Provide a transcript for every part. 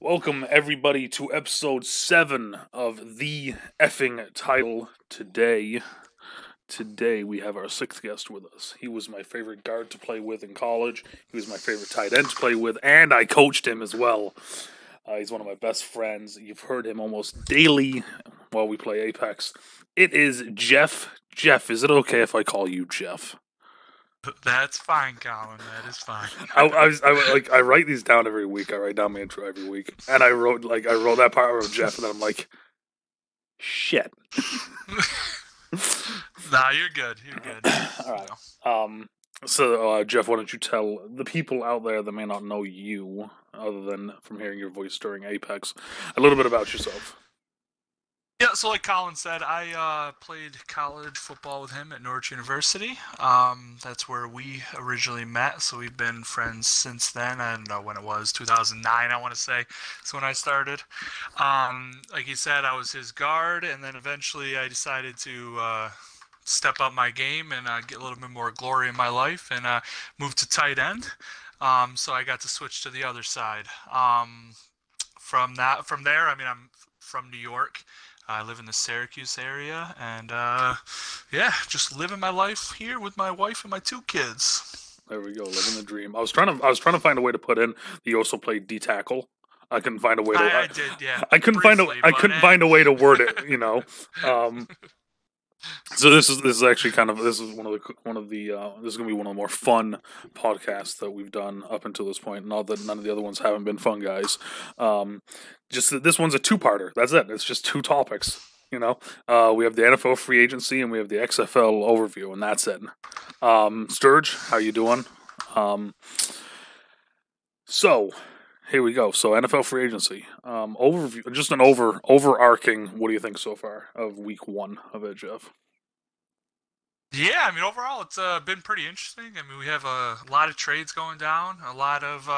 Welcome, everybody, to episode 7 of the effing title. Today we have our 6th guest with us. He was my favorite guard to play with in college. He was my favorite tight end to play with, and I coached him as well. He's one of my best friends. You've heard him almost daily while we play Apex. It is Jeff. Jeff, is it okay if I call you Jeff? That's fine, Colin. That is fine. I write these down every week. I write down my intro every week, and I wrote that part of Jeff, and then I'm like, shit. Nah, you're good. You're good. All right. So Jeff, why don't you tell the people out there that may not know you, other than from hearing your voice during Apex, a little bit about yourself? Yeah, so like Colin said, I played college football with him at Norwich University. That's where we originally met, so we've been friends since then. I don't know when it was, 2009, I want to say. That's when I started. Like he said, I was his guard, and then eventually I decided to step up my game and get a little bit more glory in my life and move to tight end. So I got to switch to the other side. From there, I mean, I'm from New York. I live in the Syracuse area, and just living my life here with my wife and my 2 kids. There we go, living the dream. I was trying to find a way to put in. You also played D tackle. I couldn't find a way to. I did, yeah. I couldn't find a way to word it. You know. So this is actually kind of this is one of the this is gonna be one of the more fun podcasts that we've done up until this point. Not that none of the other ones haven't been fun, guys. Just that this one's a 2-parter. That's it. It's just 2 topics. You know, we have the NFL free agency and we have the XFL overview, and that's it. Sturge, how you doing? So here we go. So NFL free agency overview, just an overarching. What do you think so far of week 1 of it, Jeff? Yeah, I mean, overall, it's been pretty interesting. I mean, we have a lot of trades going down, a lot of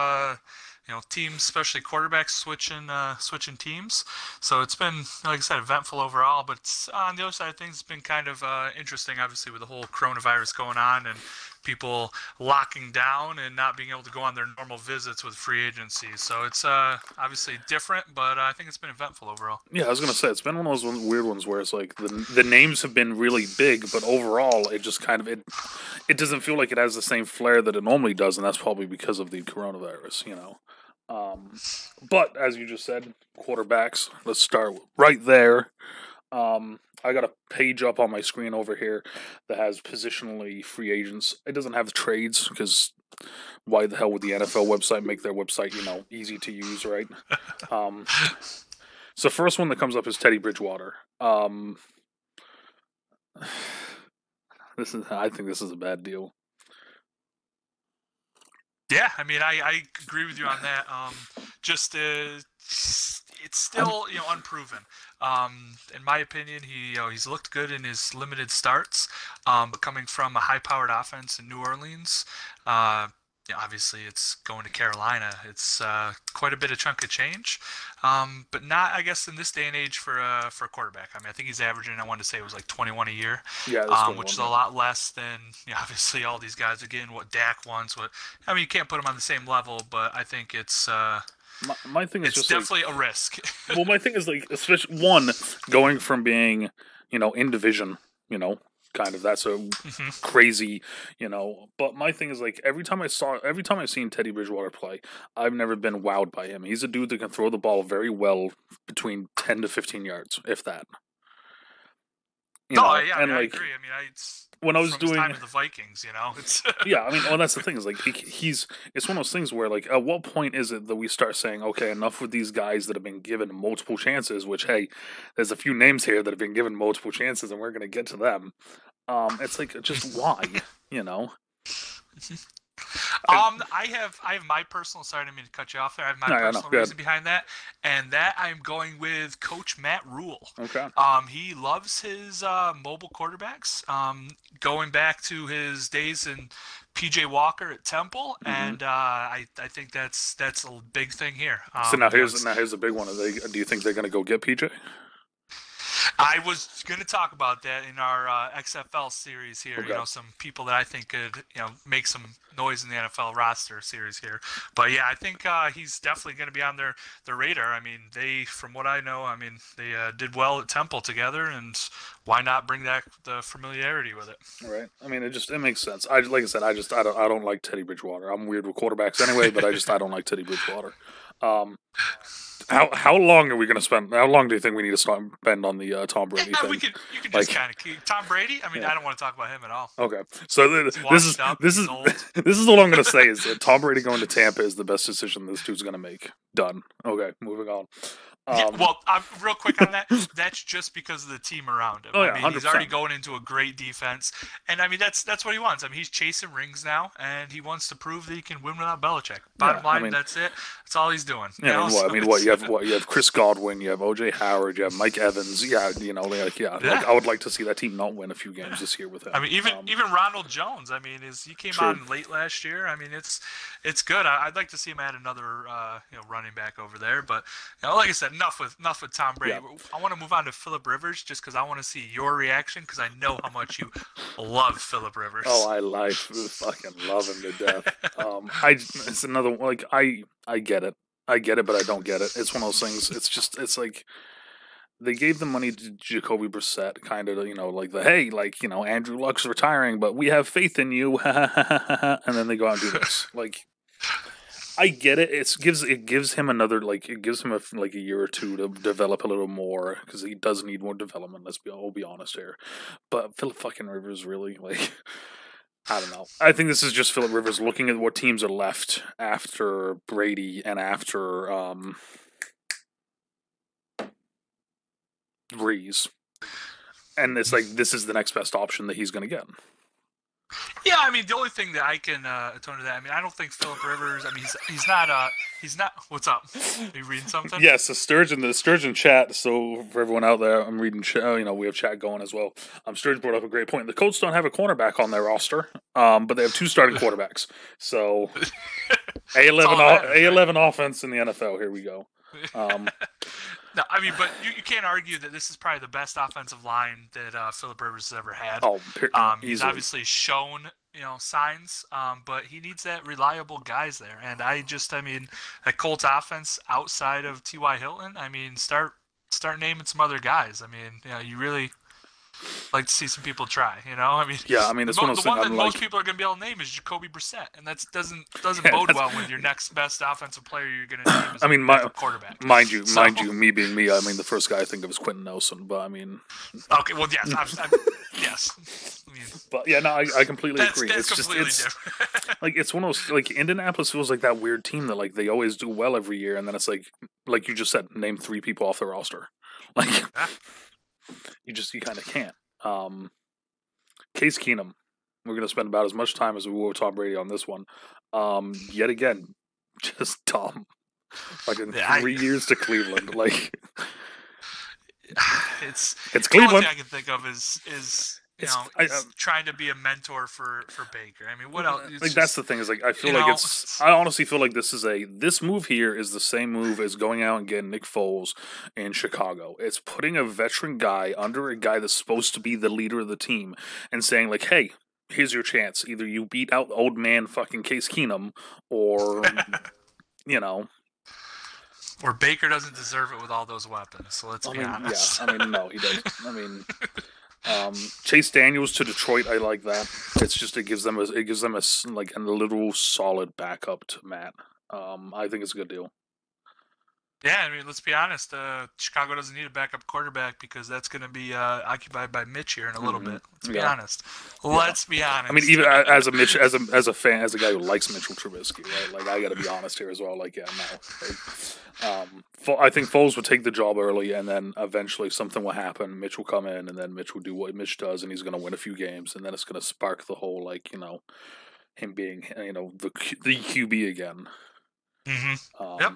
teams, especially quarterbacks, switching teams. So it's been, like I said, eventful overall. But on the other side of things, it's been kind of interesting, obviously, with the whole coronavirus going on and people locking down and not being able to go on their normal visits with free agency. So it's obviously different, but I think it's been eventful overall. Yeah, I was going to say, it's been one of those weird ones where it's like the names have been really big, but overall it just kind of, it doesn't feel like it has the same flair that it normally does, and that's probably because of the coronavirus, you know. But as you just said, quarterbacks, let's start right there. I got a page up on my screen over here that has positionally free agents. It doesn't have trades because why the hell would the NFL website make their website, easy to use, right? So first one that comes up is Teddy Bridgewater. I think this is a bad deal. Yeah, I mean, I agree with you on that. It's still unproven. In my opinion, he's looked good in his limited starts, but coming from a high-powered offense in New Orleans, obviously it's going to Carolina. It's quite a bit of chunk of change, but not, I guess, in this day and age for a quarterback. I mean, I think he's averaging, I wanted to say it was like 21 a year, which is a lot less than obviously all these guys. Again, what Dak wants. You can't put him on the same level, but I think it's. My thing is it's just definitely a risk. Well, my thing is especially one going from being, in division, kind of that's a crazy, But my thing is every time I've seen Teddy Bridgewater play, I've never been wowed by him. He's a dude that can throw the ball very well between 10 to 15 yards, if that. I agree. I mean, when I was doing time with the Vikings, it's yeah. I mean, well, that's the thing is it's one of those things where at what point is it that we start saying, okay, enough with these guys that have been given multiple chances? Which, hey, there's a few names here that have been given multiple chances, and we're going to get to them. It's just why, I have my personal. Sorry, I didn't mean to cut you off there. I have my personal reason behind that, and that I'm going with Coach Matt Rule. Okay. He loves his mobile quarterbacks. Going back to his days in PJ Walker at Temple, and I think that's a big thing here. So now here's a big one. Do you think they're going to go get PJ? I was going to talk about that in our XFL series here. Okay. You know, some people that I think could, make some noise in the NFL roster series here. But yeah, I think he's definitely going to be on their radar. I mean, from what I know, they did well at Temple together, and why not bring back the familiarity with it? Right. I mean, it makes sense. Like I said, I don't like Teddy Bridgewater. I'm weird with quarterbacks anyway, but I don't like Teddy Bridgewater. How long are we going to spend? How long do you think we need to spend on the Tom Brady thing? You can just kind of keep Tom Brady. I mean, I don't want to talk about him at all. Okay, so this is this is all I'm going to say is that Tom Brady going to Tampa is the best decision this dude's going to make. Done. Okay, moving on. Real quick on that. That's just because of the team around him. Oh, yeah, I mean, 100%. he's already going into a great defense, and I mean that's what he wants. I mean, he's chasing rings now, and he wants to prove that he can win without Belichick. Bottom line, that's it. That's all he's doing. Yeah, you have Chris Godwin, you have O.J. Howard, you have Mike Evans. Yeah, I would like to see that team not win a few games this year with him. I mean, even Ronald Jones. I mean, he came on late last year. I mean, it's good. I'd like to see him add another running back over there, but like I said, enough with Tom Brady. Yeah. I want to move on to Phillip Rivers just because I want to see your reaction because I know how much you love Phillip Rivers. Oh, I fucking love him to death. It's another I get it, but I don't get it. It's one of those things. It's like they gave the money to Jacoby Brissett, kind of Andrew Luck's retiring, but we have faith in you, and then they go out and do this I get it. It gives him another it gives him a year or two to develop a little more because he does need more development. We'll be honest here. But Phillip fucking Rivers really I don't know. I think this is just Phillip Rivers looking at what teams are left after Brady and after Breeze, and it's like this is the next best option that he's going to get. Yeah, I mean, the only thing that I can atone to that, I mean, I don't think Phillip Rivers, I mean, he's not, what's up? Are you reading something? Yes, the Sturgeon chat, so for everyone out there, I'm reading, we have chat going as well. Sturgeon brought up a great point. The Colts don't have a cornerback on their roster, but they have two starting quarterbacks. So, A11 offense in the NFL, here we go. No, I mean, but you can't argue that this is probably the best offensive line that Phillip Rivers has ever had. He's obviously shown, signs, but he needs that reliable guys there. And that Colts offense outside of T.Y. Hilton, I mean, start naming some other guys. I mean, you really like to see some people try, I mean, yeah, I mean, it's the one that most people are going to be able to name is Jacoby Brissett, and that doesn't bode well with your next best offensive player you're going to name as quarterback. Mind you, me being me, I mean, the first guy I think of is Quentin Nelson, but I mean, okay, well, yes, yes. I mean, but yeah, no, I completely agree. It's completely different. It's one of those Indianapolis feels like that weird team that they always do well every year, and then it's like you just said, name 3 people off the roster, You kind of can't. Case Keenum. We're going to spend about as much time as we will with Tom Brady on this one. Yet again, just dumb. 3 years to Cleveland. It's Cleveland. The only thing I can think of is trying to be a mentor for Baker. I mean, what else? That's the thing is I feel I honestly feel like this move here is the same move as going out and getting Nick Foles in Chicago. It's putting a veteran guy under a guy that's supposed to be the leader of the team and saying hey, here's your chance. Either you beat out old man fucking Case Keenum or Or Baker doesn't deserve it with all those weapons. So let's be honest. Yeah, I mean, no, he doesn't. I mean. Chase Daniels to Detroit, I like that. It's just it gives them a literal solid backup to Matt. I think it's a good deal. Yeah, I mean, let's be honest. Chicago doesn't need a backup quarterback because that's going to be occupied by Mitch here in a little bit. Let's be honest. Let's be honest. I mean, even as a fan, as a guy who likes Mitchell Trubisky, right? I got to be honest here as well. I think Foles would take the job early, and then eventually something will happen. Mitch will come in, and then Mitch will do what Mitch does, and he's going to win a few games, and then it's going to spark the whole him being the QB again. Mm-hmm. Yep.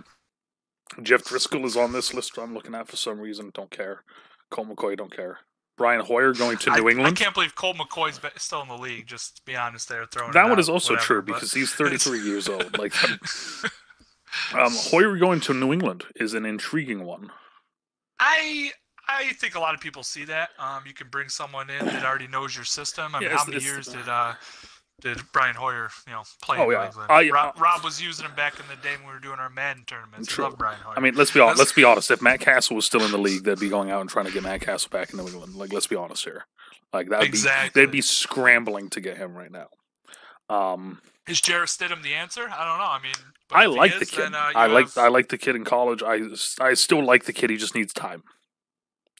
Jeff Driscoll is on this list I'm looking at for some reason. Don't care. Colt McCoy, don't care. Brian Hoyer going to New England. I can't believe Colt McCoy's still in the league, just to be honest there. That one is also true because he's 33 years old. Hoyer going to New England is an intriguing one. I I think a lot of people see that. You can bring someone in that already knows your system. I mean, Yeah, how many years did Brian Hoyer, play in New England? Rob was using him back in the day when we were doing our Madden tournaments. True. He loved Brian Hoyer. I mean, let's be honest. If Matt Castle was still in the league, they'd be going out and trying to get Matt Castle back in New England. Like, let's be honest here. Like they'd be scrambling to get him right now. Is Jarrett Stidham the answer? I don't know. I mean, I like the kid. I like the kid in college. I still like the kid. He just needs time.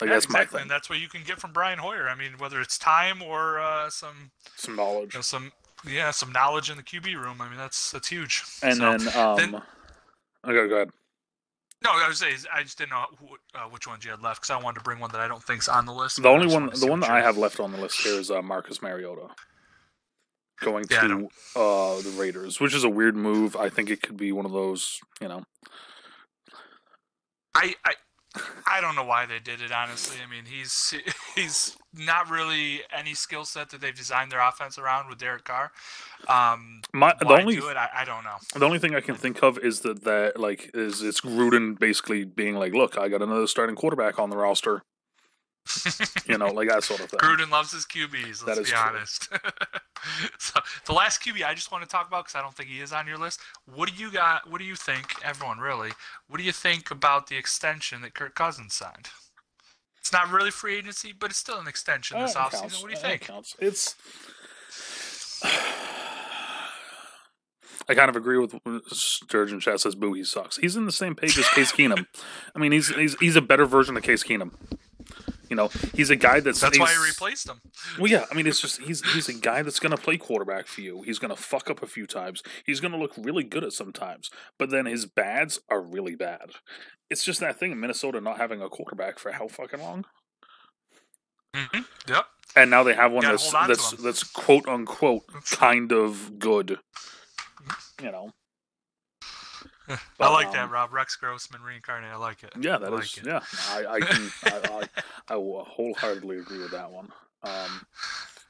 Like, that's my thing. And that's what you can get from Brian Hoyer. I mean, whether it's time or some knowledge, some knowledge in the QB room. I mean, that's huge. And then okay, go ahead. No, I was saying I just didn't know which ones you had left because I wanted to bring one that I don't think's on the list. The one that I have left on the list here is Marcus Mariota going to the Raiders, which is a weird move. I think it could be one of those, I don't know why they did it, honestly. I mean, he's not really any skill set that they've designed their offense around with Derek Carr. I don't know. The only thing I can think of is that it's Gruden basically being like, "Look, I got another starting quarterback on the roster." Like that sort of thing. Gruden loves his QBs. Let's be honest. So the last QB I just want to talk about because I don't think he is on your list. What do you got? What do you think, everyone? Really, what do you think about the extension that Kirk Cousins signed? It's not really free agency, but it's still an extension this offseason. What do you think? It's. I kind of agree with Sturgeon Chat says, "Boo, he sucks." He's in the same page as Case Keenum. I mean, he's a better version of Case Keenum. He's a guy that's why he replaced him. Well, yeah, I mean, it's just he's a guy that's going to play quarterback for you. He's going to fuck up a few times. He's going to look really good at some times, but then his bads are really bad. It's just that thing in Minnesota not having a quarterback for how fucking long. Mm-hmm. Yep. And now they have one that's quote unquote kind of good. I like that, Rob. Rex Grossman reincarnated. I like it. Yeah, that is. Yeah, I will wholeheartedly agree with that one.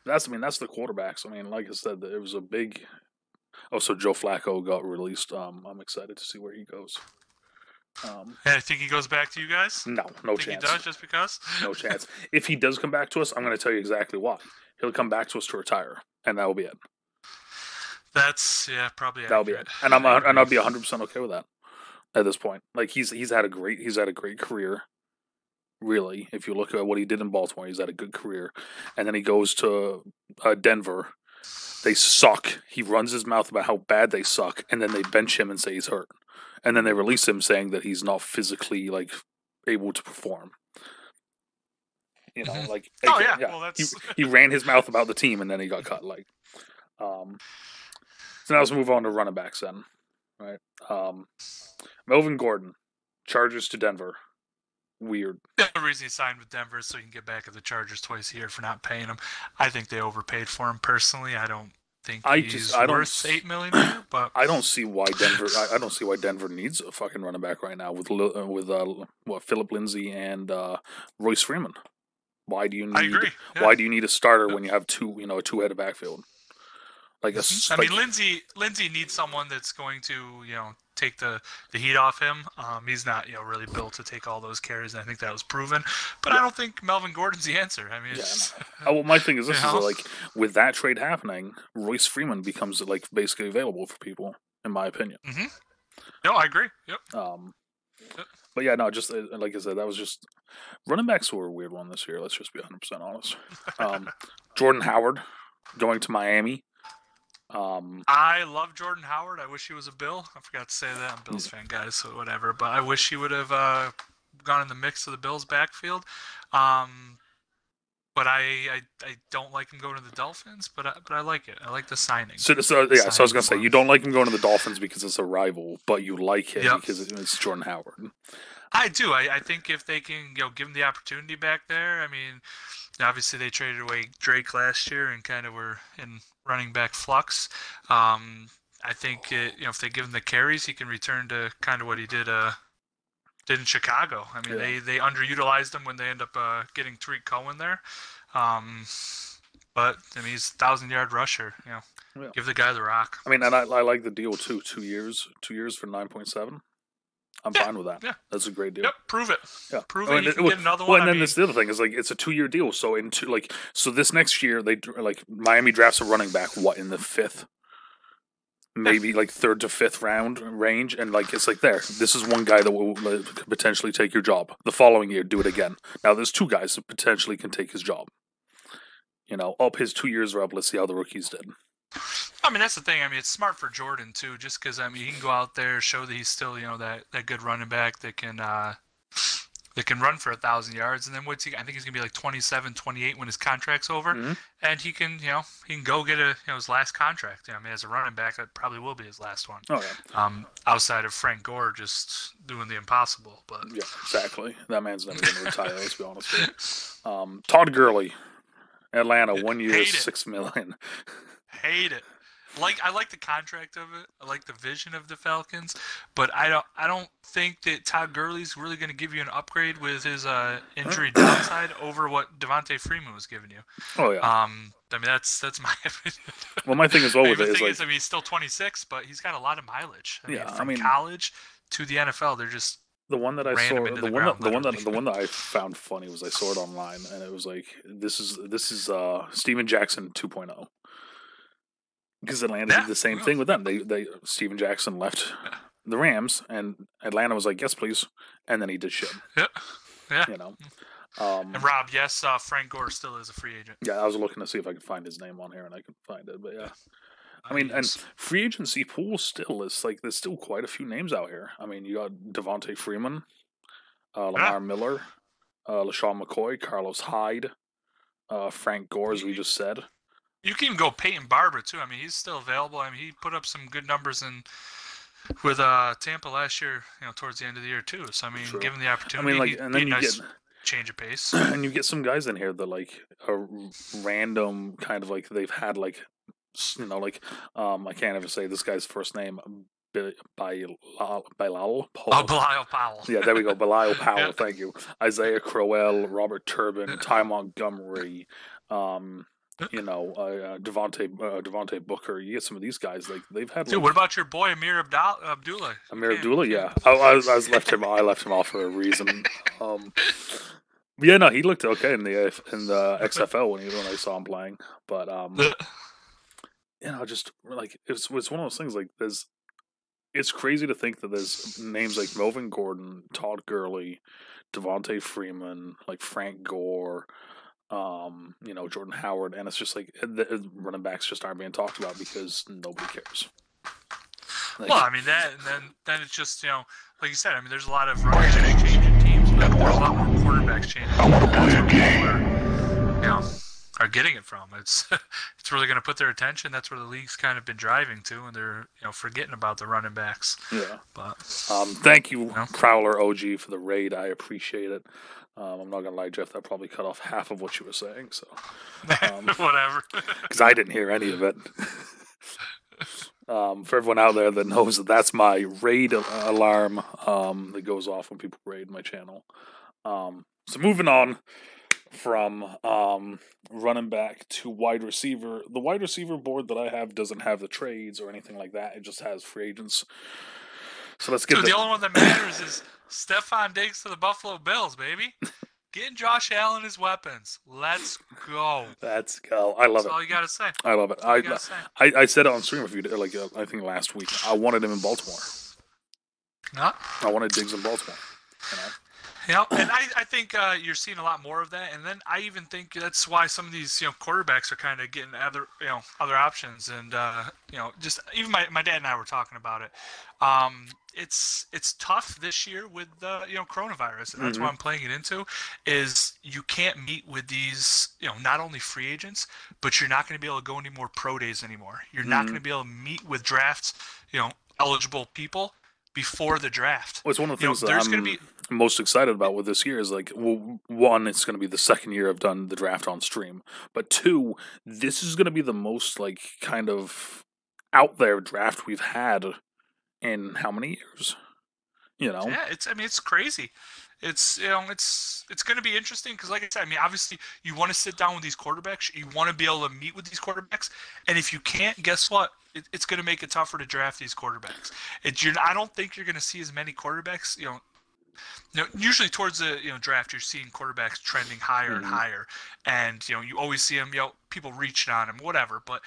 That's the quarterbacks. I mean, like I said, it was a big. Oh, so Joe Flacco got released. I'm excited to see where he goes. I think he goes back to you guys. No chance. He does just because. No chance. If he does come back to us, I'm going to tell you exactly why. He'll come back to us to retire, and that will be it. That's probably that'll be it, and I'll be 100% okay with that at this point. Like he's had a great career. Really, if you look at what he did in Baltimore, he's had a good career, and then he goes to Denver. They suck. He runs his mouth about how bad they suck, and then they bench him and say he's hurt, and then they release him saying that he's not physically able to perform. Well, he ran his mouth about the team, and then he got cut. So now let's move on to running backs then, right? Melvin Gordon, Chargers to Denver. Weird. The reason he signed with Denver is so he can get back at the Chargers twice a year for not paying him. I think they overpaid for him personally. I don't think he's worth $8 million a year, but I don't see why Denver. I don't see why Denver needs a fucking running back right now with Philip Lindsay and Royce Freeman. Why do you need? I agree. Yeah. Why do you need a starter when you have a two-headed backfield? Lindsay needs someone that's going to, take the heat off him. He's not, really built to take all those carries, and I think that was proven. But I don't think Melvin Gordon's the answer. I mean, well, my thing is this: with that trade happening, Royce Freeman becomes basically available for people, in my opinion. Mm-hmm. No, I agree. Yep. But yeah, no, just like I said, that was just running backs were a weird one this year. Let's just be 100% honest. Jordan Howard going to Miami. I love Jordan Howard. I wish he was a Bill. I forgot to say that. I'm a Bills fan, guys, so whatever. But I wish he would have gone in the mix of the Bills' backfield. But I don't like him going to the Dolphins. But I like it. I like the signing. So I was gonna say you don't like him going to the Dolphins because it's a rival, but you like it because it's Jordan Howard. I do. I think if they can give him the opportunity back there. I mean, obviously they traded away Drake last year and kind of were in running back flux. I think if they give him the carries, he can return to kind of what he did in Chicago. I mean, they underutilized him when they end up getting Tariq Cohen there. But I mean, he's a 1,000-yard rusher. Give the guy the rock. I mean, and I like the deal too. 2 years for 9.7. I'm fine with that. Yeah. That's a great deal. Yep, prove it. Yeah. Prove it. You can get another one. And then this the other thing is like it's a 2-year deal. So so this next year Miami drafts a running back in the 5th, maybe 3rd to 5th round range, and it's this is one guy that will potentially take your job. The following year, do it again. Now there's 2 guys that potentially can take his job. Up his 2 years are up. Let's see how the rookies did. I mean, that's the thing. I mean, it's smart for Jordan too, just because he can go out there, show that he's still that good running back that can run for 1,000 yards, and then I think he's gonna be 27, 28 when his contract's over, Mm-hmm. and he can go get his last contract. I mean, as a running back, that probably will be his last one. Oh yeah. Outside of Frank Gore just doing the impossible, but yeah, exactly. That man's never gonna retire. Let's be honest with you. Todd Gurley, Atlanta, 1 year, $6 million. Hate it. I like the contract of it. I like the vision of the Falcons, but I don't think that Todd Gurley's really going to give you an upgrade with his injury downside over what Devontae Freeman was giving you. Oh yeah. I mean that's my opinion. Well, my thing as well with it is he's still 26, but he's got a lot of mileage. I mean, from college to the NFL, they're just the one that I saw, the one that I found funny was I saw it online, and it was this is Steven Jackson 2.0. Because Atlanta did the same thing with them. They Steven Jackson left the Rams, and Atlanta was like, "Yes, please," and then he did shit. Yeah. And Rob, yes, Frank Gore still is a free agent. Yeah, I was looking to see if I could find his name on here, and I couldn't find it. But yeah, I mean, and free agency pool still is there's still quite a few names out here. I mean, you got Devontae Freeman, Lamar Miller, LaShawn McCoy, Carlos Hyde, Frank Gore, as we just said. You can even go Peyton Barber too. I mean, he's still available. I mean, he put up some good numbers with Tampa last year. Towards the end of the year too. So I mean, given the opportunity, and then you get change of pace. And you get some guys in here that a random kind of they've had I can't even say this guy's first name. Bilal Powell. Bilal Powell. Yeah, there we go. Bilal Powell. Yeah. Thank you. Isaiah Crowell, Robert Turbin, Ty Montgomery. Devontae Booker. You get some of these guys. They've had. Dude, what about your boy Amir Abdullah? Yeah. I left him. I left him off for a reason. Yeah, no, he looked okay in the XFL when I saw him playing. But just it's one of those things. It's crazy to think that there's names like Melvin Gordon, Todd Gurley, Devontae Freeman, Frank Gore. Jordan Howard, and it's just the running backs just aren't being talked about because nobody cares. Well, I mean that, and then it's just like you said. I mean, there's a lot of running backs changing teams, but there's a lot more quarterbacks changing. That's where people are getting it from. It's really going to put their attention. That's where the league's kind of been driving to, and they're forgetting about the running backs. Yeah. But thank you, Prowler OG, for the raid. I appreciate it. I'm not gonna lie, Jeff. That probably cut off half of what you were saying. So whatever, because I didn't hear any of it. For everyone out there that knows that's my raid alarm that goes off when people raid my channel. So moving on from running back to wide receiver. The wide receiver board that I have doesn't have the trades or anything like that. It just has free agents. So let's get the only one that matters is Stephon Diggs to the Buffalo Bills, baby. Getting Josh Allen his weapons. Let's go. Let's go. I love it. That's all you got to say. I love it. I said it on stream a few days, I think last week. I wanted him in Baltimore. Yeah. I wanted Diggs in Baltimore. Yeah, and I think you're seeing a lot more of that, and then I even think that's why some of these quarterbacks are kind of getting other options, and just even my dad and I were talking about it. It's tough this year with the coronavirus, and that's what I'm playing it into. Is you can't meet with these not only free agents, but you're not going to be able to go any more pro days anymore. You're not going to be able to meet with drafts eligible people before the draft. Well, it's one of the things that I'm most excited about with this year is one, it's going to be the second year I've done the draft on stream, but two, this is going to be the most kind of out there draft we've had in how many years? Yeah, it's crazy. it's it's going to be interesting because, like I said, I mean, obviously you want to sit down with these quarterbacks, you want to be able to meet with these quarterbacks, and if you can't, guess what? It's going to make it tougher to draft these quarterbacks. I don't think you're going to see as many quarterbacks. Usually towards the draft, you're seeing quarterbacks trending higher and higher, and you always see them, people reaching on them, whatever. But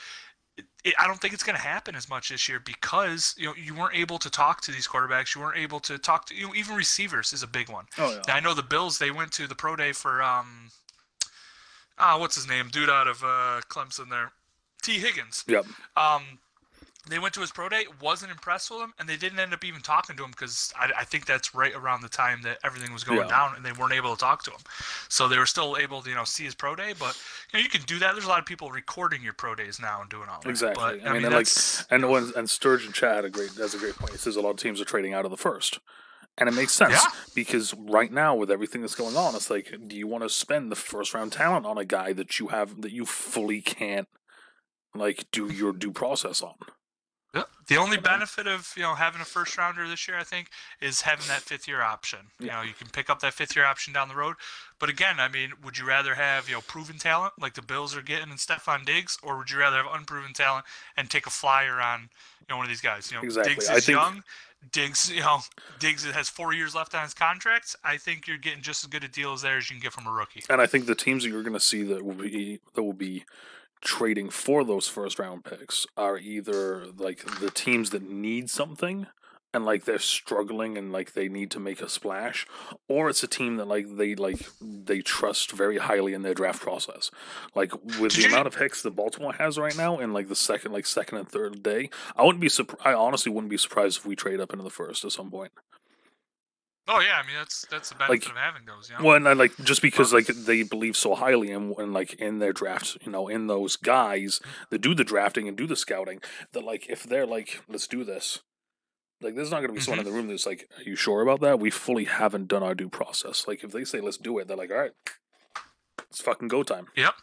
I don't think it's going to happen as much this year because you weren't able to talk to these quarterbacks. You weren't able to talk to even receivers is a big one. Oh yeah. Now, I know the Bills. They went to the pro day for what's his name, dude out of Clemson there, T. Higgins. Yep. They went to his pro day, wasn't impressed with him, and they didn't end up even talking to him because I think that's right around the time that everything was going down, and they weren't able to talk to him. So they were still able to, see his pro day, but you can do that. There's a lot of people recording your pro days now and doing all that. Exactly. But, I mean and Sturgeon Chat has a great point. He says a lot of teams are trading out of the first. And it makes sense because right now with everything that's going on, it's like, do you want to spend the first round talent on a guy that you fully can't do your due process on? Yep. The only benefit of having a first rounder this year, I think, is having that 5th-year option. You can pick up that 5th-year option down the road. But again, I mean, would you rather have proven talent like the Bills are getting and Stephon Diggs, or would you rather have unproven talent and take a flyer on one of these guys? Exactly. Diggs is young. Diggs has 4 years left on his contract. I think you're getting just as good a deal as you can get from a rookie. And I think the teams that you're going to see that will be trading for those first round picks are either the teams that need something and they're struggling and they need to make a splash, or it's a team that they trust very highly in their draft process. With the amount of picks that Baltimore has right now in the second and third day, I honestly wouldn't be surprised if we trade up into the first at some point. Oh yeah, I mean that's the benefit of having those. Well, and just because they believe so highly in their drafts, in those guys that do the drafting and do the scouting, that if they're let's do this, there's not going to be someone in the room that's are you sure about that? We fully haven't done our due process. If they say let's do it, they're all right, it's fucking go time. Yep.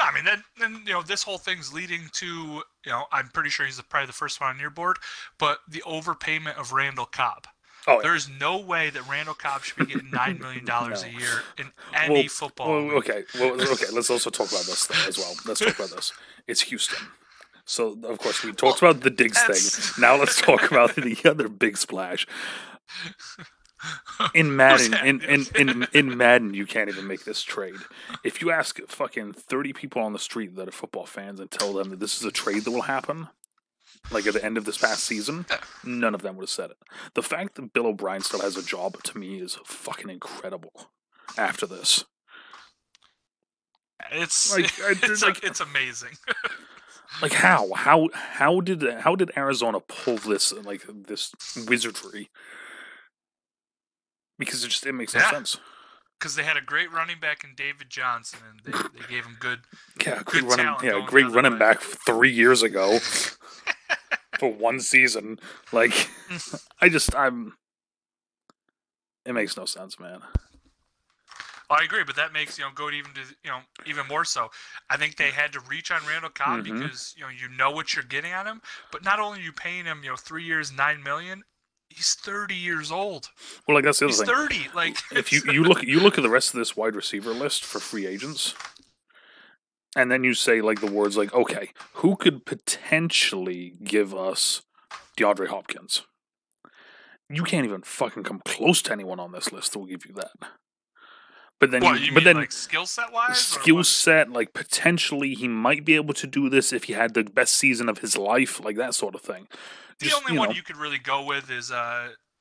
I mean, then this whole thing's leading to I'm pretty sure he's probably the first one on your board, but the overpayment of Randall Cobb. Oh, yeah. There's no way that Randall Cobb should be getting $9 million a year in any football league. Okay. Let's also talk about this thing as well. Let's talk about this. It's Houston. So, of course, we talked about the Diggs thing. Now let's talk about the other big splash. In Madden, in Madden, you can't even make this trade. If you ask fucking 30 people on the street that are football fans and tell them that this is a trade that will happen, at the end of this past season, none of them would have said it. The fact that Bill O'Brien still has a job, to me, is fucking incredible after this. It's amazing. How did Arizona pull this this wizardry? Because it makes no sense. Because they had a great running back in David Johnson, and they gave him good great running back 3 years ago. For one season, it makes no sense, man. Well, I agree, but that makes go even to even more so. I think they had to reach on Randall Cobb because you know what you're getting on him, but not only are you paying him 3 years, $9 million. He's 30 years old. Well, that's the other thing. He's 30. If you look at the rest of this wide receiver list for free agents. And then you say the words okay, who could potentially give us DeAndre Hopkins? You can't even fucking come close to anyone on this list that will give you that. But then, skill set wise, skill set, potentially he might be able to do this if he had the best season of his life, that sort of thing. The only one you could really go with is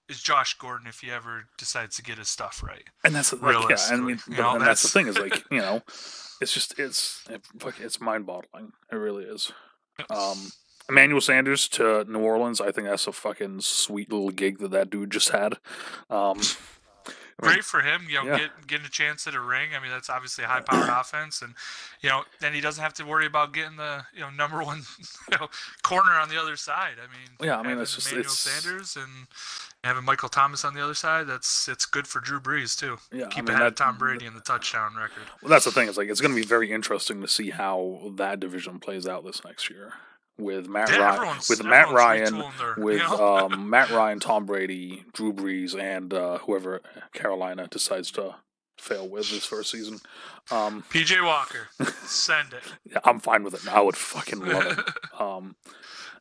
Josh Gordon if he ever decides to get his stuff right. And that's that's the thing is it's mind-boggling. It really is. Emmanuel Sanders to New Orleans, I think that's a fucking sweet little gig that dude just had. Great for him, getting a chance at a ring. I mean, that's obviously a high-powered offense, and then he doesn't have to worry about getting the number one corner on the other side. I mean, that's just Emmanuel Sanders and having Michael Thomas on the other side. It's good for Drew Brees too. Yeah, keep ahead of Tom Brady in the touchdown record. Well, that's the thing. It's going to be very interesting to see how that division plays out this next year. with Matt Yeah, Ryan, everyone's Matt retooling their, Matt Ryan, Tom Brady, Drew Brees, and whoever Carolina decides to fail with this first season. PJ Walker, send it. Yeah, I'm fine with it. I would fucking love it.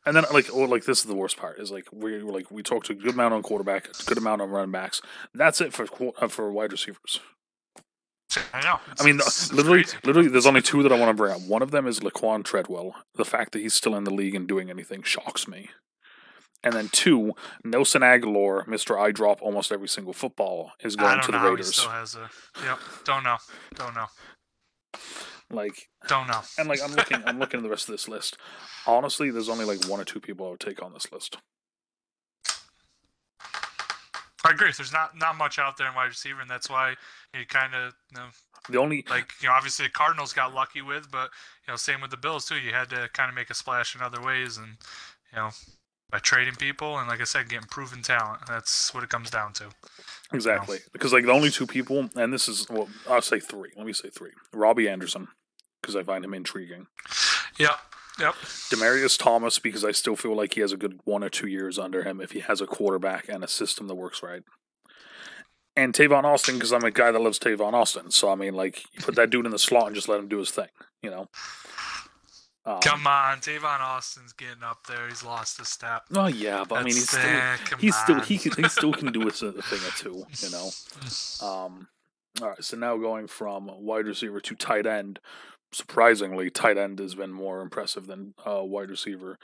And then this is the worst part is we talked a good amount on quarterback, a good amount on running backs. That's it for wide receivers. I know. I mean, literally, there's only two that I want to bring up. One of them is Laquan Treadwell. The fact that he's still in the league and doing anything shocks me. And then two, Nelson Aguilar, Mr. I drop almost every single football, is going to the Raiders. He still has don't know. Don't know. And I'm looking at the rest of this list. Honestly, there's only one or two people I would take on this list. I agree. There's not much out there in wide receiver, and that's why you kind of the only obviously the Cardinals got lucky with, but same with the Bills too. You had to kind of make a splash in other ways, and by trading people and like I said, getting proven talent. That's what it comes down to. Exactly, because the only two people, and this is I'll say three. Let me say three. Robbie Anderson, because I find him intriguing. Yep. Demaryius Thomas, because I still feel like he has a good 1 or 2 years under him if he has a quarterback and a system that works right. And Tavon Austin, because I'm a guy that loves Tavon Austin. So, I mean, you put that dude in the slot and just let him do his thing, Come on, Tavon Austin's getting up there. He's lost his step. Oh, yeah, but he still can do a thing or two, All right, so now going from wide receiver to tight end. Surprisingly, tight end has been more impressive than wide receiver.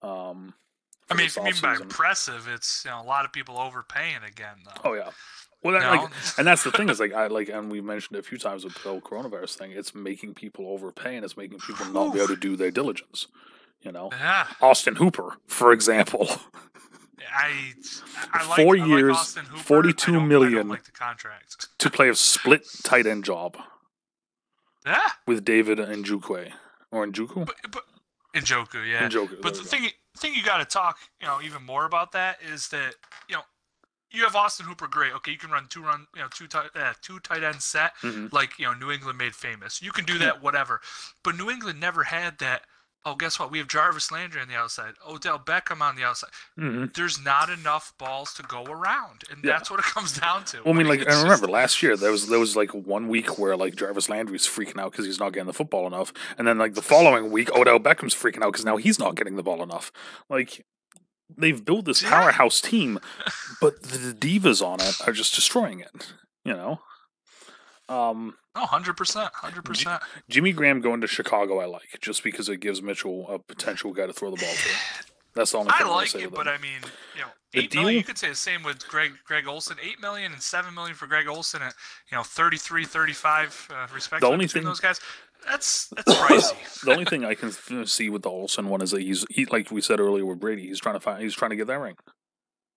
I mean, if you mean by impressive, it's a lot of people overpaying again, though. Oh yeah, well, and that's the thing is and we mentioned it a few times with the whole coronavirus thing. It's making people overpay, and it's making people not be able to do their diligence. Yeah. Austin Hooper, for example. I 4 years, Hooper. $42 million I don't like the contract. to play a split tight end job. Yeah. With David Njoku. Or Njoku? But Njoku, yeah. Njoku, but the thing you got to talk, even more about that is that, you have Austin Hooper, great. Okay, you can run two tight end set, New England made famous. You can do that, whatever. But New England never had that. Oh, guess what? We have Jarvis Landry on the outside. Odell Beckham on the outside. Mm-hmm. There's not enough balls to go around, and that's what it comes down to. Well, I mean, I remember last year there was 1 week where Jarvis Landry's freaking out because he's not getting the football enough, and then the following week Odell Beckham's freaking out because now he's not getting the ball enough. They've built this powerhouse team, but the divas on it are just destroying it. 100%. Jimmy Graham going to Chicago, I like, just because it gives Mitchell a potential guy to throw the ball to. That's the only thing I like say it, with but him. I mean, $8 million. You could say the same with Greg Olsen. $8 million and $7 million for Greg Olsen at 33, 35 respectively between those guys. That's pricey. The only thing I can see with the Olsen one is that he's like we said earlier with Brady, he's trying to get that ring.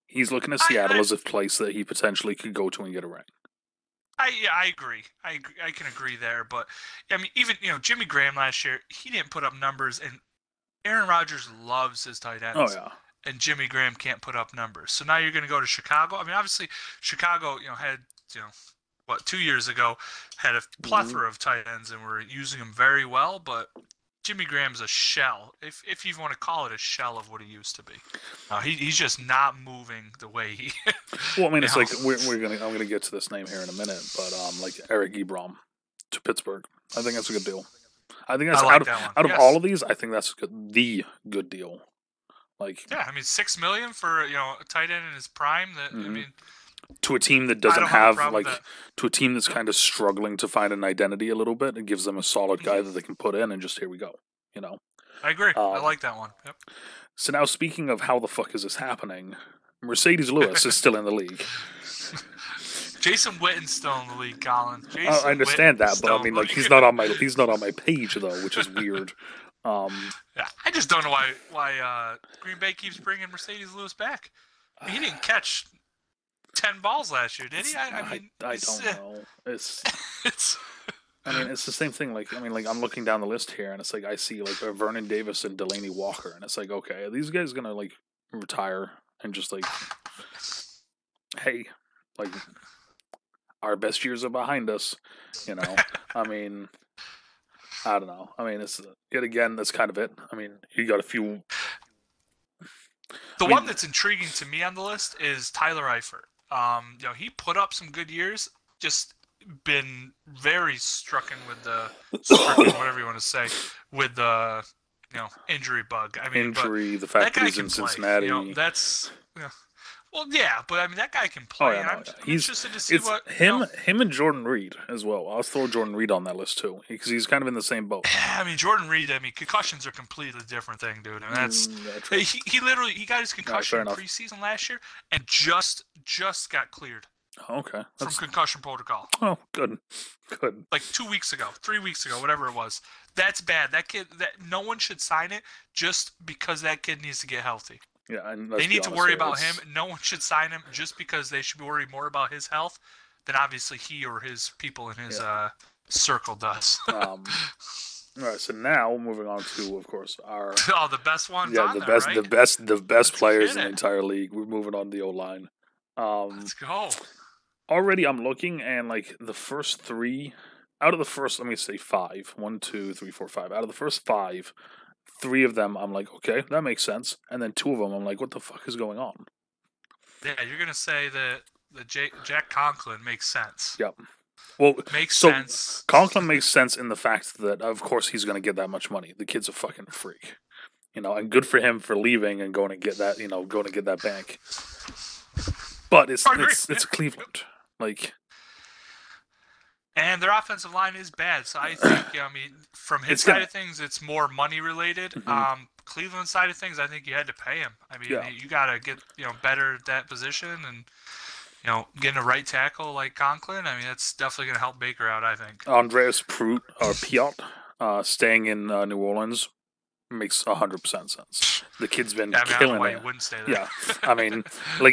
He's looking at Seattle as a place that he potentially could go to and get a ring. I agree. I can agree there, but I mean, even Jimmy Graham last year, he didn't put up numbers, and Aaron Rodgers loves his tight ends. Oh yeah. And Jimmy Graham can't put up numbers. So now you're going to go to Chicago. I mean, obviously Chicago, had 2 years ago had a plethora of tight ends and were using them very well, but Jimmy Graham's a shell, if you want to call it a shell of what he used to be. He's just not moving the way he. Well, I mean, it's I'm gonna get to this name here in a minute, but Eric Ebron to Pittsburgh, I think that's a good deal. I think that's out of all of these, I think that's the good deal. Yeah, I mean, $6 million for a tight end in his prime. That I mean. To a team that doesn't have to a team that's kind of struggling to find an identity a little bit, it gives them a solid guy that they can put in and just here we go. I agree. I like that one. Yep. So now, speaking of how the fuck is this happening, Mercedes Lewis is still in the league. Jason Witten's still in the league, Colin. I understand that, but I mean, he's not on my page though, which is weird. I just don't know why Green Bay keeps bringing Mercedes Lewis back. I mean, he didn't catch 10 balls last year, did he? I don't know. It's it's the same thing. I'm looking down the list here, and it's I see Vernon Davis and Delaney Walker, and it's okay, are these guys gonna retire and just hey, our best years are behind us, I mean, I don't know. I mean, it's yet again, that's kind of it. I mean, you got a few. The one that's intriguing to me on the list is Tyler Eifert. He put up some good years, just been very stricken, whatever you want to say, with the injury bug. I mean, the fact that he's in Cincinnati. That's well, yeah, but I mean that guy can play. Oh, yeah, I'm interested to see what him and Jordan Reed as well. I'll throw Jordan Reed on that list too because he's kind of in the same boat. I mean Jordan Reed. I mean concussions are a completely different thing, dude. And that's he literally got his concussion in preseason last year and just got cleared. Okay. From concussion protocol. Oh, good. Like 2 weeks ago, 3 weeks ago, whatever it was. That's bad. That kid. No one should sign it just because that kid needs to get healthy. Yeah, and they need to worry about him. No one should sign him just because they should be worried more about his health than obviously he or his people in his circle does. All right, so now moving on to, of course, our the best ones. Yeah, the best players in the entire league. We're moving on to the O-line. Let's go. Already, I'm looking, and like the first three out of the first, let me say 5. 1, 2, 3, 4, 5. Out of the first 5. 3 of them, I'm like, okay, that makes sense. And then 2 of them, I'm like, what the fuck is going on? Yeah, you're going to say that Jack Conklin makes sense. Yep. Well, makes sense. Conklin makes sense in the fact that, of course, he's going to get that much money. The kid's a fucking freak. And good for him for leaving and going to get that, going to get that bank. But it's Cleveland. And their offensive line is bad, so I think, from his side of things, it's more money related. Mm-hmm. Cleveland side of things, I think you had to pay him. I mean, you got to get better at that position, and getting a right tackle like Conklin. I mean, that's definitely going to help Baker out. I think Andreas Piot staying in New Orleans makes 100% sense. The kid's been killing it. I don't know why you wouldn't stay there. Yeah, I mean,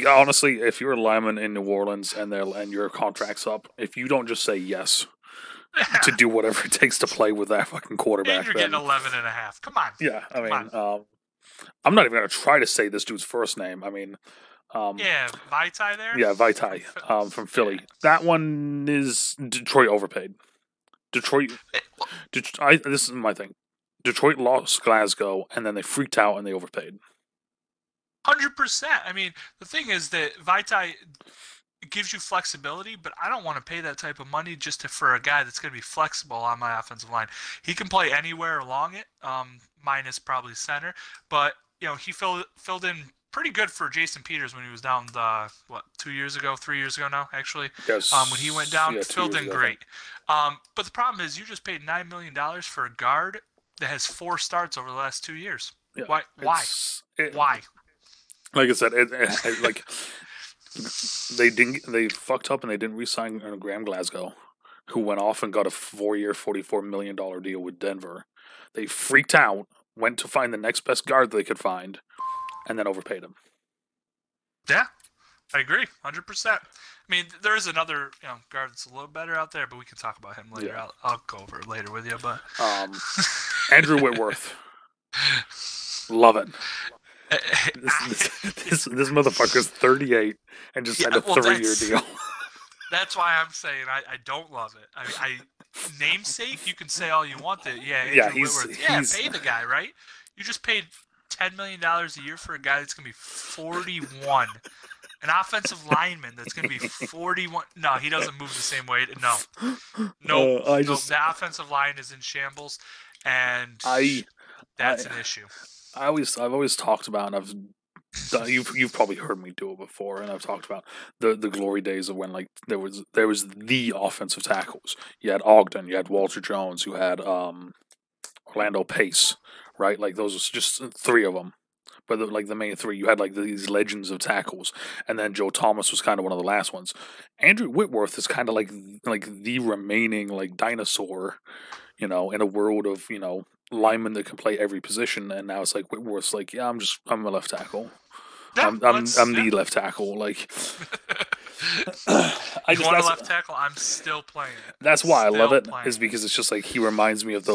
honestly, if you're a lineman in New Orleans and your contract's up, if you don't just say yes to do whatever it takes to play with that fucking quarterback, and you're getting 11.5. Come on. Yeah, I mean, I'm not even gonna try to say this dude's first name. I mean, Vaitai there. Yeah, Vaitai from Philly. That one is Detroit overpaid. Detroit. This is my thing. Detroit lost Glasgow, and then they freaked out and they overpaid. 100%. I mean, the thing is that Vaitai gives you flexibility, but I don't want to pay that type of money just for a guy that's going to be flexible on my offensive line. He can play anywhere along it, minus probably center. But he filled in pretty good for Jason Peters when he was down 3 years ago now, actually. Yes. When he went down, filled in great. But the problem is you just paid $9 million for a guard that has 4 starts over the last 2 years. Yeah, Why? Why? Like I said, they fucked up and they didn't re-sign Graham Glasgow, who went off and got a 4-year, $44 million deal with Denver. They freaked out, went to find the next best guard they could find, and then overpaid him. Yeah, I agree, 100%. I mean, there is another guard that's a little better out there, but we can talk about him later. Yeah. I'll go over it later with you. But Andrew Whitworth, love it. This motherfucker's 38 and just had a 3-year deal. That's why I'm saying I don't love it. I mean, namesake, you can say all you want. Pay the guy, right? You just paid $10 million a year for a guy that's going to be 41. An offensive lineman that's going to be 41. No, he doesn't move the same way. No. The offensive line is in shambles, and that's an issue. I've always talked about, and I've done, you've probably heard me do it before, and I've talked about the glory days of when there was the offensive tackles. You had Ogden, you had Walter Jones, you had Orlando Pace, right? Like those are just 3 of them. But the main 3, you had these legends of tackles, and then Joe Thomas was kind of one of the last ones. Andrew Whitworth is kind of like the remaining dinosaur, in a world of linemen that can play every position. And now it's Whitworth's I'm a left tackle. Yeah, I'm the left tackle. You want a left tackle? I'm still playing. That's why I love it. Is because it's just he reminds me of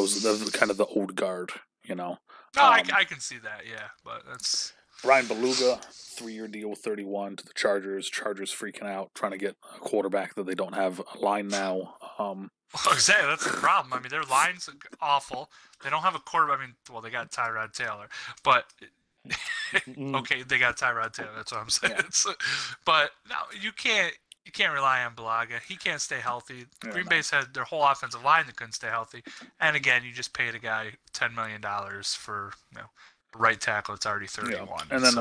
kind of the old guard. No, I can see that, yeah, but that's... Ryan Beluga, 3-year deal, 31 to the Chargers. Chargers freaking out, trying to get a quarterback that they don't have a line now. Exactly, that's the problem. I mean, their line's awful. They don't have a quarterback. I mean, well, they got Tyrod Taylor, but okay, they got Tyrod Taylor. That's what I'm saying. Yeah. But no, you can't rely on Balaga. He can't stay healthy. Green Bay's had their whole offensive line that couldn't stay healthy, and again, you just paid a guy $10 million for right tackle. It's already 31. Yeah. And then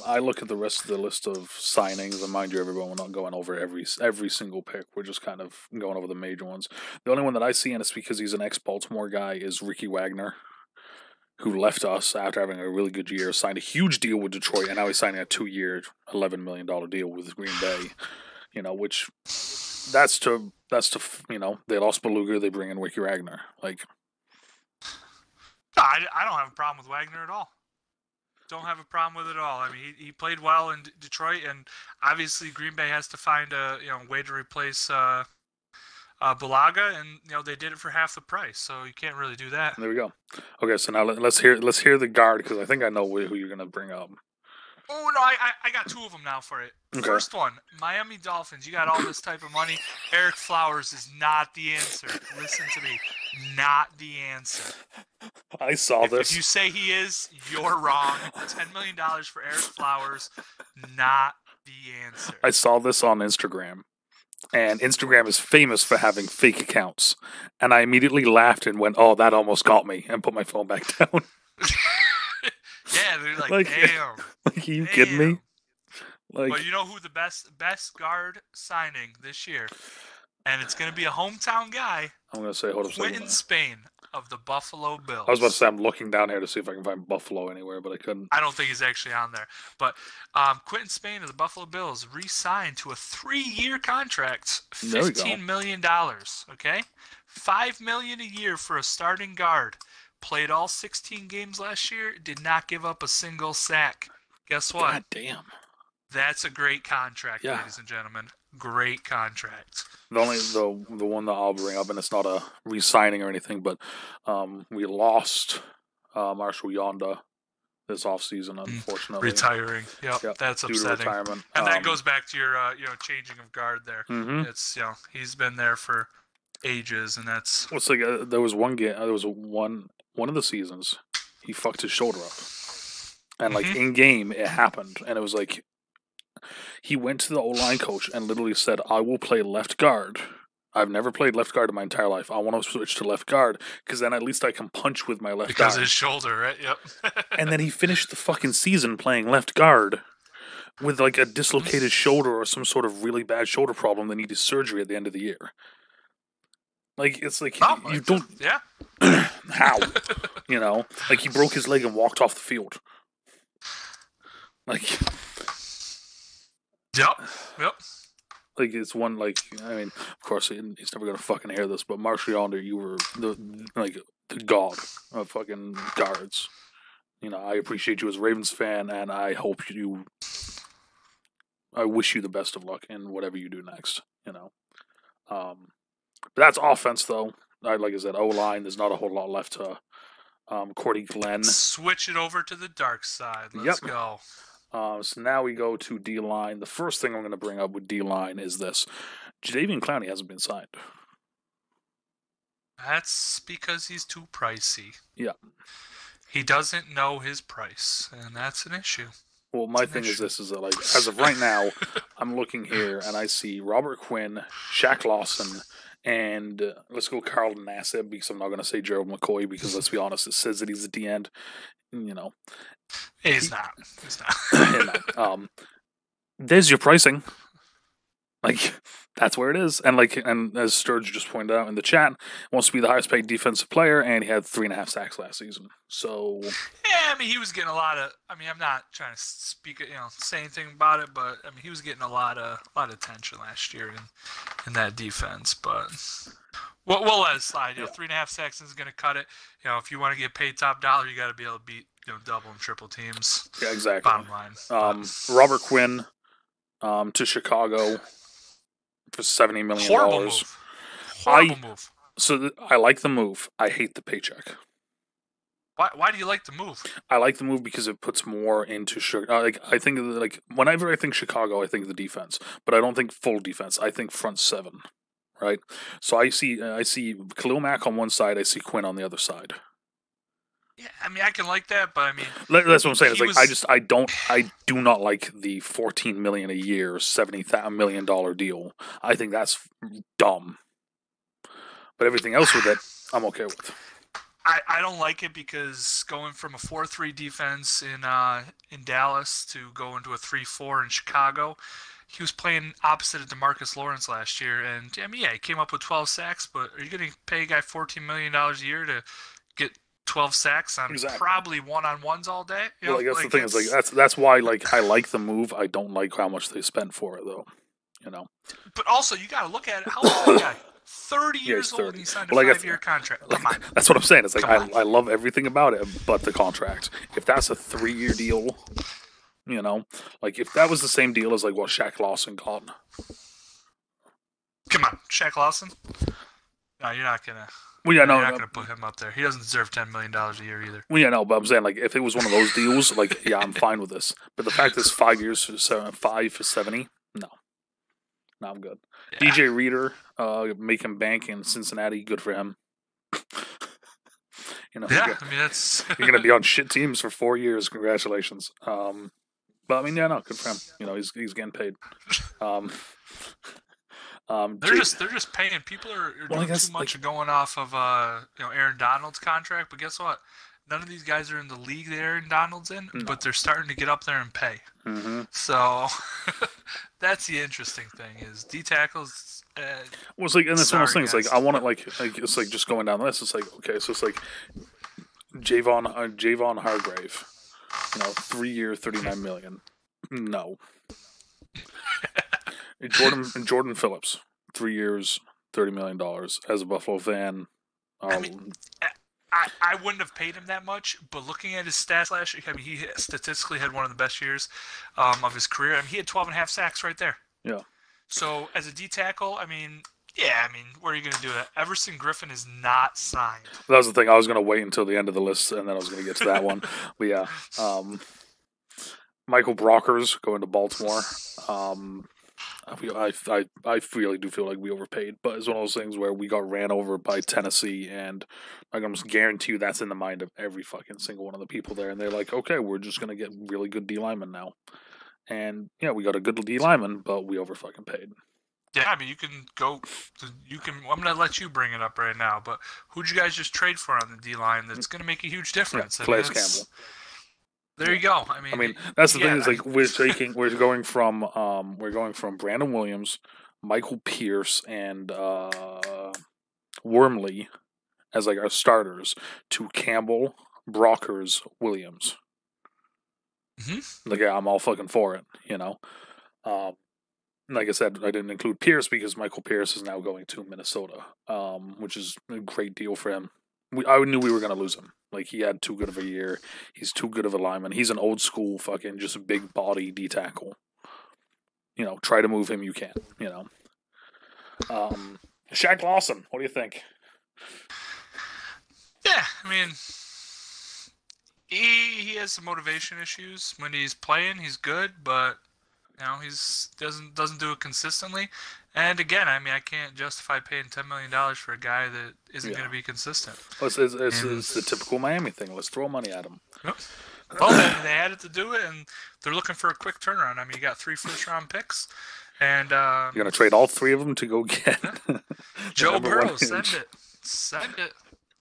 I look at the rest of the list of signings, and mind you, everyone, we're not going over every single pick. We're just kind of going over the major ones. The only one that I see, and it's because he's an ex-Baltimore guy, is Ricky Wagner, who left us after having a really good year, signed a huge deal with Detroit, and now he's signing a 2-year, $11 million deal with Green Bay. Which that's to they lost Beluga, they bring in Ricky Wagner. I don't have a problem with Wagner at all. Don't have a problem with it at all. I mean, he played well in Detroit, and obviously Green Bay has to find a way to replace Bulaga, and they did it for half the price, so you can't really do that. There we go. Okay, so now let's hear the guard, because I think I know who you're gonna bring up. Oh no, I got two of them now for it. Okay. First one, Miami Dolphins. You got all this type of money. Eric Flowers is not the answer. Listen to me, not the answer. I saw this. If you say he is, you're wrong. $10 million for Eric Flowers, not the answer. I saw this on Instagram, and Instagram is famous for having fake accounts. And I immediately laughed and went, "Oh, that almost got me," and put my phone back down. Yeah, they're like damn. Are you kidding me? But you know who the best guard signing this year? And it's going to be a hometown guy. I'm going to say, hold on a second. Quentin Spain of the Buffalo Bills. I was about to say, I'm looking down here to see if I can find Buffalo anywhere, but I couldn't. I don't think he's actually on there. But Quentin Spain of the Buffalo Bills re-signed to a 3-year contract, $15 million. Okay? $5 million a year for a starting guard. Played all 16 games last year. Did not give up a single sack. Guess what? God damn. That's a great contract, ladies and gentlemen. Great contract. The one that I'll bring up, and it's not a re-signing or anything, but we lost Marshall Yonda this offseason, unfortunately. Retiring. Yep, that's upsetting. Retirement. And that goes back to your changing of guard there. Mm-hmm. It's he's been there for ages, and that's. Well, it's like there was one game. There was one of the seasons he fucked his shoulder up, and in game it happened, and it was like. He went to the O-line coach and literally said, "I will play left guard. I've never played left guard in my entire life. I want to switch to left guard because then at least I can punch with my left arm." Because his shoulder, right? Yep. And then he finished the fucking season playing left guard with like a dislocated shoulder or some sort of really bad shoulder problem that needed surgery at the end of the year. Like, it's like, you don't... Yeah. How? Like he broke his leg and walked off the field. Like... Yep. Like, it's one, of course, he's never going to fucking hear this, but Marshall Yonder, you were the god of fucking guards. I appreciate you as a Ravens fan, and I wish you the best of luck in whatever you do next, But that's offense, though. Like I said, O-line, there's not a whole lot left to Cordy Glenn. Switch it over to the dark side. Let's go. So now we go to D-line. The first thing I'm going to bring up with D-line is this. Jadeveon Clowney hasn't been signed. That's because he's too pricey. Yeah. He doesn't know his price, and that's an issue. Well, my thing is this, is that, as of right now, I'm looking here, and I see Robert Quinn, Shaq Lawson, and let's go Carl Nassib, because I'm not going to say Gerald McCoy, because let's be honest, it says that he's at the end. He's not. There's your pricing. That's where it is. And as Sturge just pointed out in the chat, wants to be the highest paid defensive player, and he had 3.5 sacks last season. So yeah, he was getting a lot of. I'm not trying to say anything about it, but he was getting a lot of attention last year in that defense. But we'll let it slide. 3.5 sacks isn't going to cut it. If you want to get paid top dollar, you got to be able to beat double and triple teams. Yeah, exactly. Bottom line. Robert Quinn to Chicago for $70 million. Horrible move. So I like the move. I hate the paycheck. Why do you like the move? I like the move because it puts more into Chicago. I think whenever I think Chicago, I think the defense, but I don't think full defense. I think front seven, right? So I see Khalil Mack on one side, I see Quinn on the other side. Yeah, I mean, I can like that, but I mean, that's what I'm saying. It's like I do not like the $14 million a year, $70 million deal. I think that's dumb. But everything else with it, I'm okay with. I don't like it because going from a 4-3 defense in Dallas to going to a 3-4 in Chicago, he was playing opposite of DeMarcus Lawrence last year, and I mean, yeah, he came up with 12 sacks. But are you going to pay a guy $14 million a year to get 12 sacks on probably one-on-ones all day? Well, I guess the thing is, like, that's why, like, I like the move. I don't like how much they spent for it, though. You know. But also, you got to look at it. How old is that guy? 30 years old, and he signed a 5-year contract. Come on. That's what I'm saying. It's like I love everything about it, but the contract. If that's a 3-year deal, you know, like if that was the same deal as like what Shaq Lawson got. Come on, Shaq Lawson. No, you're not gonna. Well, yeah, you're not gonna put him up there. He doesn't deserve $10 million a year either. Well, yeah, no, but I'm saying like if it was one of those deals, like yeah, I'm fine with this. But the fact that it's 5 years for 5 for 70, no, I'm good. Yeah. DJ Reader, making bank in Cincinnati, good for him. You know, yeah, I mean that's you're gonna be on shit teams for 4 years. Congratulations. But I mean, yeah, no, good for him. You know, he's getting paid. They're just paying. People are doing too much going off of Aaron Donald's contract. But guess what? None of these guys are in the league that Aaron Donald's in, but they're starting to get up there and pay. Mm-hmm. So that's the interesting thing is D tackles. Well, it's like, and that's one of those things. Like, I want it like it's like just going down the list. It's like okay, so it's like Javon Hargrave, 3-year, $39 million. No. Jordan Phillips, 3 years, $30 million. As a Buffalo fan, I mean, I wouldn't have paid him that much, but looking at his stats last year, I mean, he statistically had one of the best years of his career. I mean, he had 12 and a half sacks right there. Yeah. So, as a D tackle, I mean, where are you going to do that? Everson Griffin is not signed. That was the thing. I was going to wait until the end of the list, and then I was going to get to that one. But yeah, Michael Brockers going to Baltimore. I really do feel like we overpaid, but it's one of those things where we got ran over by Tennessee, and I can almost guarantee you that's in the mind of every fucking single one of the people there, and they're like, okay, we're just going to get really good D linemen now. And yeah, we got a good D lineman, but we over fucking paid. Yeah, I mean, I'm going to let you bring it up right now, but who'd you guys just trade for on the D line that's going to make a huge difference? Yeah, Calais Campbell. There you go. I mean, that's the thing is like we're going from Brandon Williams, Michael Pierce, and Wormley as like our starters to Campbell, Brockers, Williams. Mm-hmm. Like yeah, I'm all fucking for it, Like I said, I didn't include Pierce because Michael Pierce is now going to Minnesota, which is a great deal for him. I knew we were going to lose him. Like, he had too good of a year. He's too good of a lineman. He's an old school fucking just a big body D tackle. Try to move him, you can. Shaq Lawson, what do you think? Yeah, I mean, he has some motivation issues. When he's playing, he's good, but he's doesn't do it consistently. And again, I mean, I can't justify paying $10 million for a guy that isn't going to be consistent. Well, it's the typical Miami thing. Let's throw money at him. Yep. Well, they had it to do it, and they're looking for a quick turnaround. I mean, you got 3 first-round picks, and you're going to trade all 3 of them to go get Joe Burrow. Send it.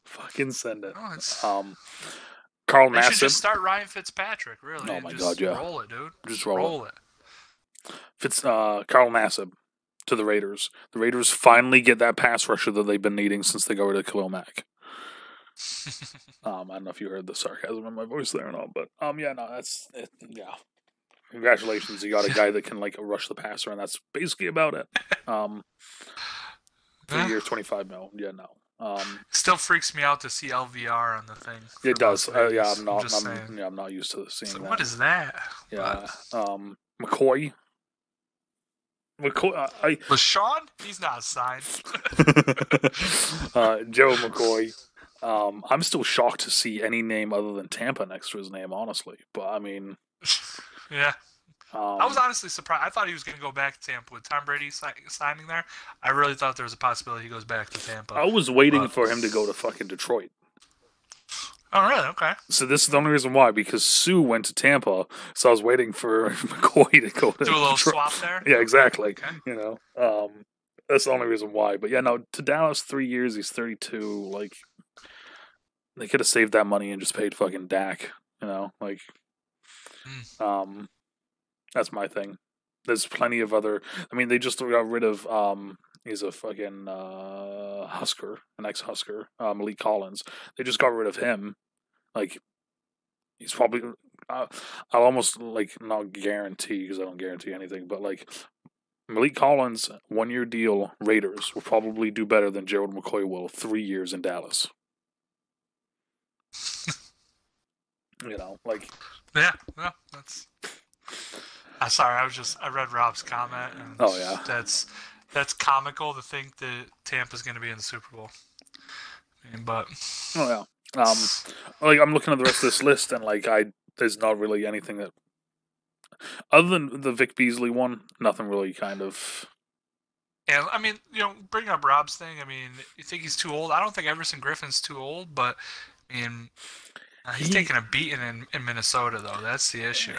Fucking send it. Oh, Carl Nassib. They should just start Ryan Fitzpatrick, really. Oh my God, yeah. Roll it, dude. Just roll it. Carl Nassib to the Raiders. The Raiders finally get that pass rusher that they've been needing since they got rid of Khalil Mack. I don't know if you heard the sarcasm in my voice there or not, but yeah, no, that's it. Yeah. Congratulations, you got a guy that can like rush the passer, and that's basically about it. 3 years, $25 million. Yeah, no. Still freaks me out to see LVR on the thing. It does. Yeah, I'm not used to seeing that. What is that? Yeah. McCoy. LaShawn? He's not signed. Joe McCoy. I'm still shocked to see any name other than Tampa next to his name, honestly. But I mean, yeah. I was honestly surprised. I thought he was going to go back to Tampa with Tom Brady signing there. I really thought there was a possibility he goes back to Tampa. I was waiting for him to go to fucking Detroit. Oh, really? Okay. So this is the only reason why, because Sue went to Tampa, so I was waiting for McCoy to go to Do a little Detroit. swap there? Yeah, exactly. Okay. You know, that's the only reason why. But yeah, no, to Dallas, 3 years, he's 32. Like, they could have saved that money and just paid fucking Dak. You know, like, that's my thing. There's plenty of other. I mean, they just got rid of. He's a fucking Husker, an ex-Husker, Malik Collins. They just got rid of him. Like, he's probably. I'll almost like not guarantee because I don't guarantee anything, but like Malik Collins, 1-year deal, Raiders will probably do better than Gerald McCoy will 3 years in Dallas. You know, like. Yeah, well, that's. Sorry, I read Rob's comment, and oh yeah, that's comical to think that Tampa's going to be in the Super Bowl. I mean, but oh yeah, like I'm looking at the rest of this list, and like there's not really anything that, other than the Vic Beasley one, nothing really kind of. Yeah, I mean, you know, bring up Rob's thing. I mean, you think he's too old? I don't think Everson Griffin's too old, but I mean. He's taking a beating in Minnesota, though. That's the issue.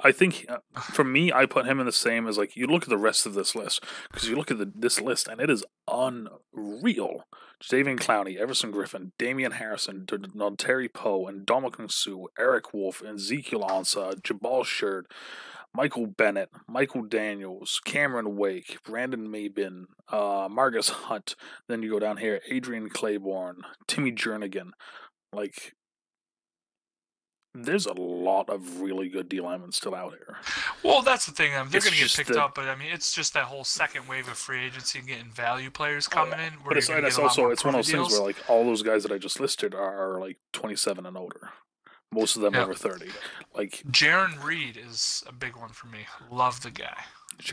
I think for me, I put him in the same as like you look at the rest of this list because you look at this list and it is unreal. Jadeveon Clowney, Everson Griffin, Damian Harrison, Terry Poe, and Dominican Sue, Eric Wolf, and Ezekiel Ansah, Jabal Sherd, Michael Bennett, Michael Daniels, Cameron Wake, Brandon Mabin, Marcus Hunt. Then you go down here, Adrian Claiborne, Timmy Jernigan, like. There's a lot of really good D linemen still out here. Well, that's the thing. They're going to get picked up, but I mean, it's just that whole second wave of free agency and getting value players coming in. But it's one of those things where like all those guys that I just listed are like 27 and older. Most of them over 30. Like Jaron Reed is a big one for me. Love the guy.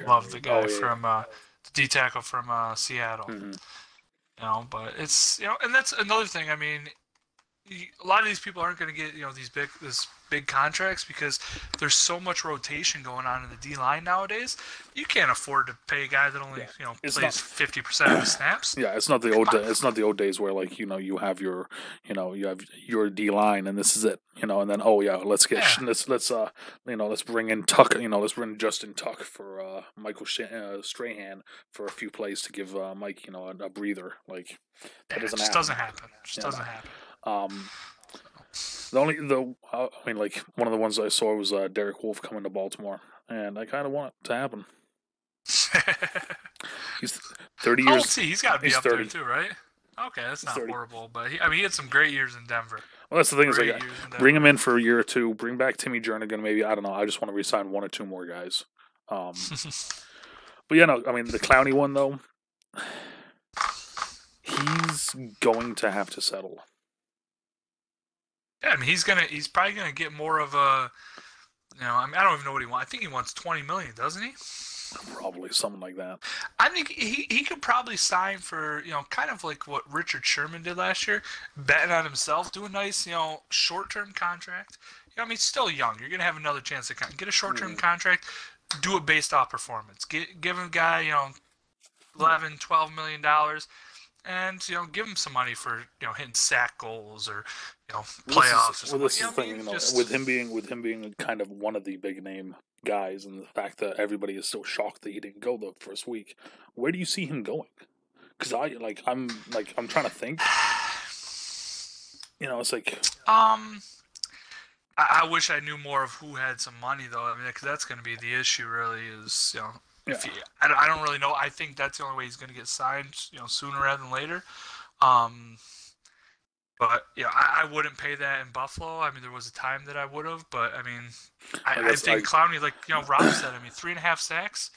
Love the guy from the D tackle from Seattle. Mm-hmm. You know, but it's and that's another thing. I mean. A lot of these people aren't going to get these big contracts because there's so much rotation going on in the D line nowadays. You can't afford to pay a guy that only plays 50% of the snaps. Yeah, it's not the old it's not the old days where like you have your D line and this is it and then let's bring in Tuck let's bring Justin Tuck for Michael Strahan for a few plays to give Mike a breather. Like that doesn't happen. Doesn't happen. One of the ones I saw was Derek Wolfe coming to Baltimore, and I kind of want it to happen. He's 30 years. How old is he? He's got to be up 30. there too, right? Okay, that's not 30. horrible, but he had some great years in Denver. Well, that's the thing is like bring him in for a year or two, bring back Timmy Jernigan, maybe I don't know. I just want to re-sign 1 or 2 more guys. But yeah, no, I mean the Clowney one though, he's going to have to settle. Yeah, I mean he's probably gonna get more of a, I mean I don't even know what he wants. I think he wants $20 million, doesn't he? Probably something like that. I think he could probably sign for kind of like what Richard Sherman did last year, betting on himself, do a nice short-term contract. I mean he's still young. You're gonna have another chance to get a short-term contract. Do it based off performance. Give a guy $11, $12 million. And give him some money for hitting sack goals or playoffs. This is the thing, with him being kind of one of the big name guys, and the fact that everybody is so shocked that he didn't go the first week. Where do you see him going? Because I'm trying to think. It's like I wish I knew more of who had some money though. I mean, because that's going to be the issue. Really, is I don't really know. I think that's the only way he's going to get signed, sooner rather than later. But I wouldn't pay that in Buffalo. I mean, there was a time that I would have, but I mean, I think Clowney, like Rob said, I mean, 3.5 sacks,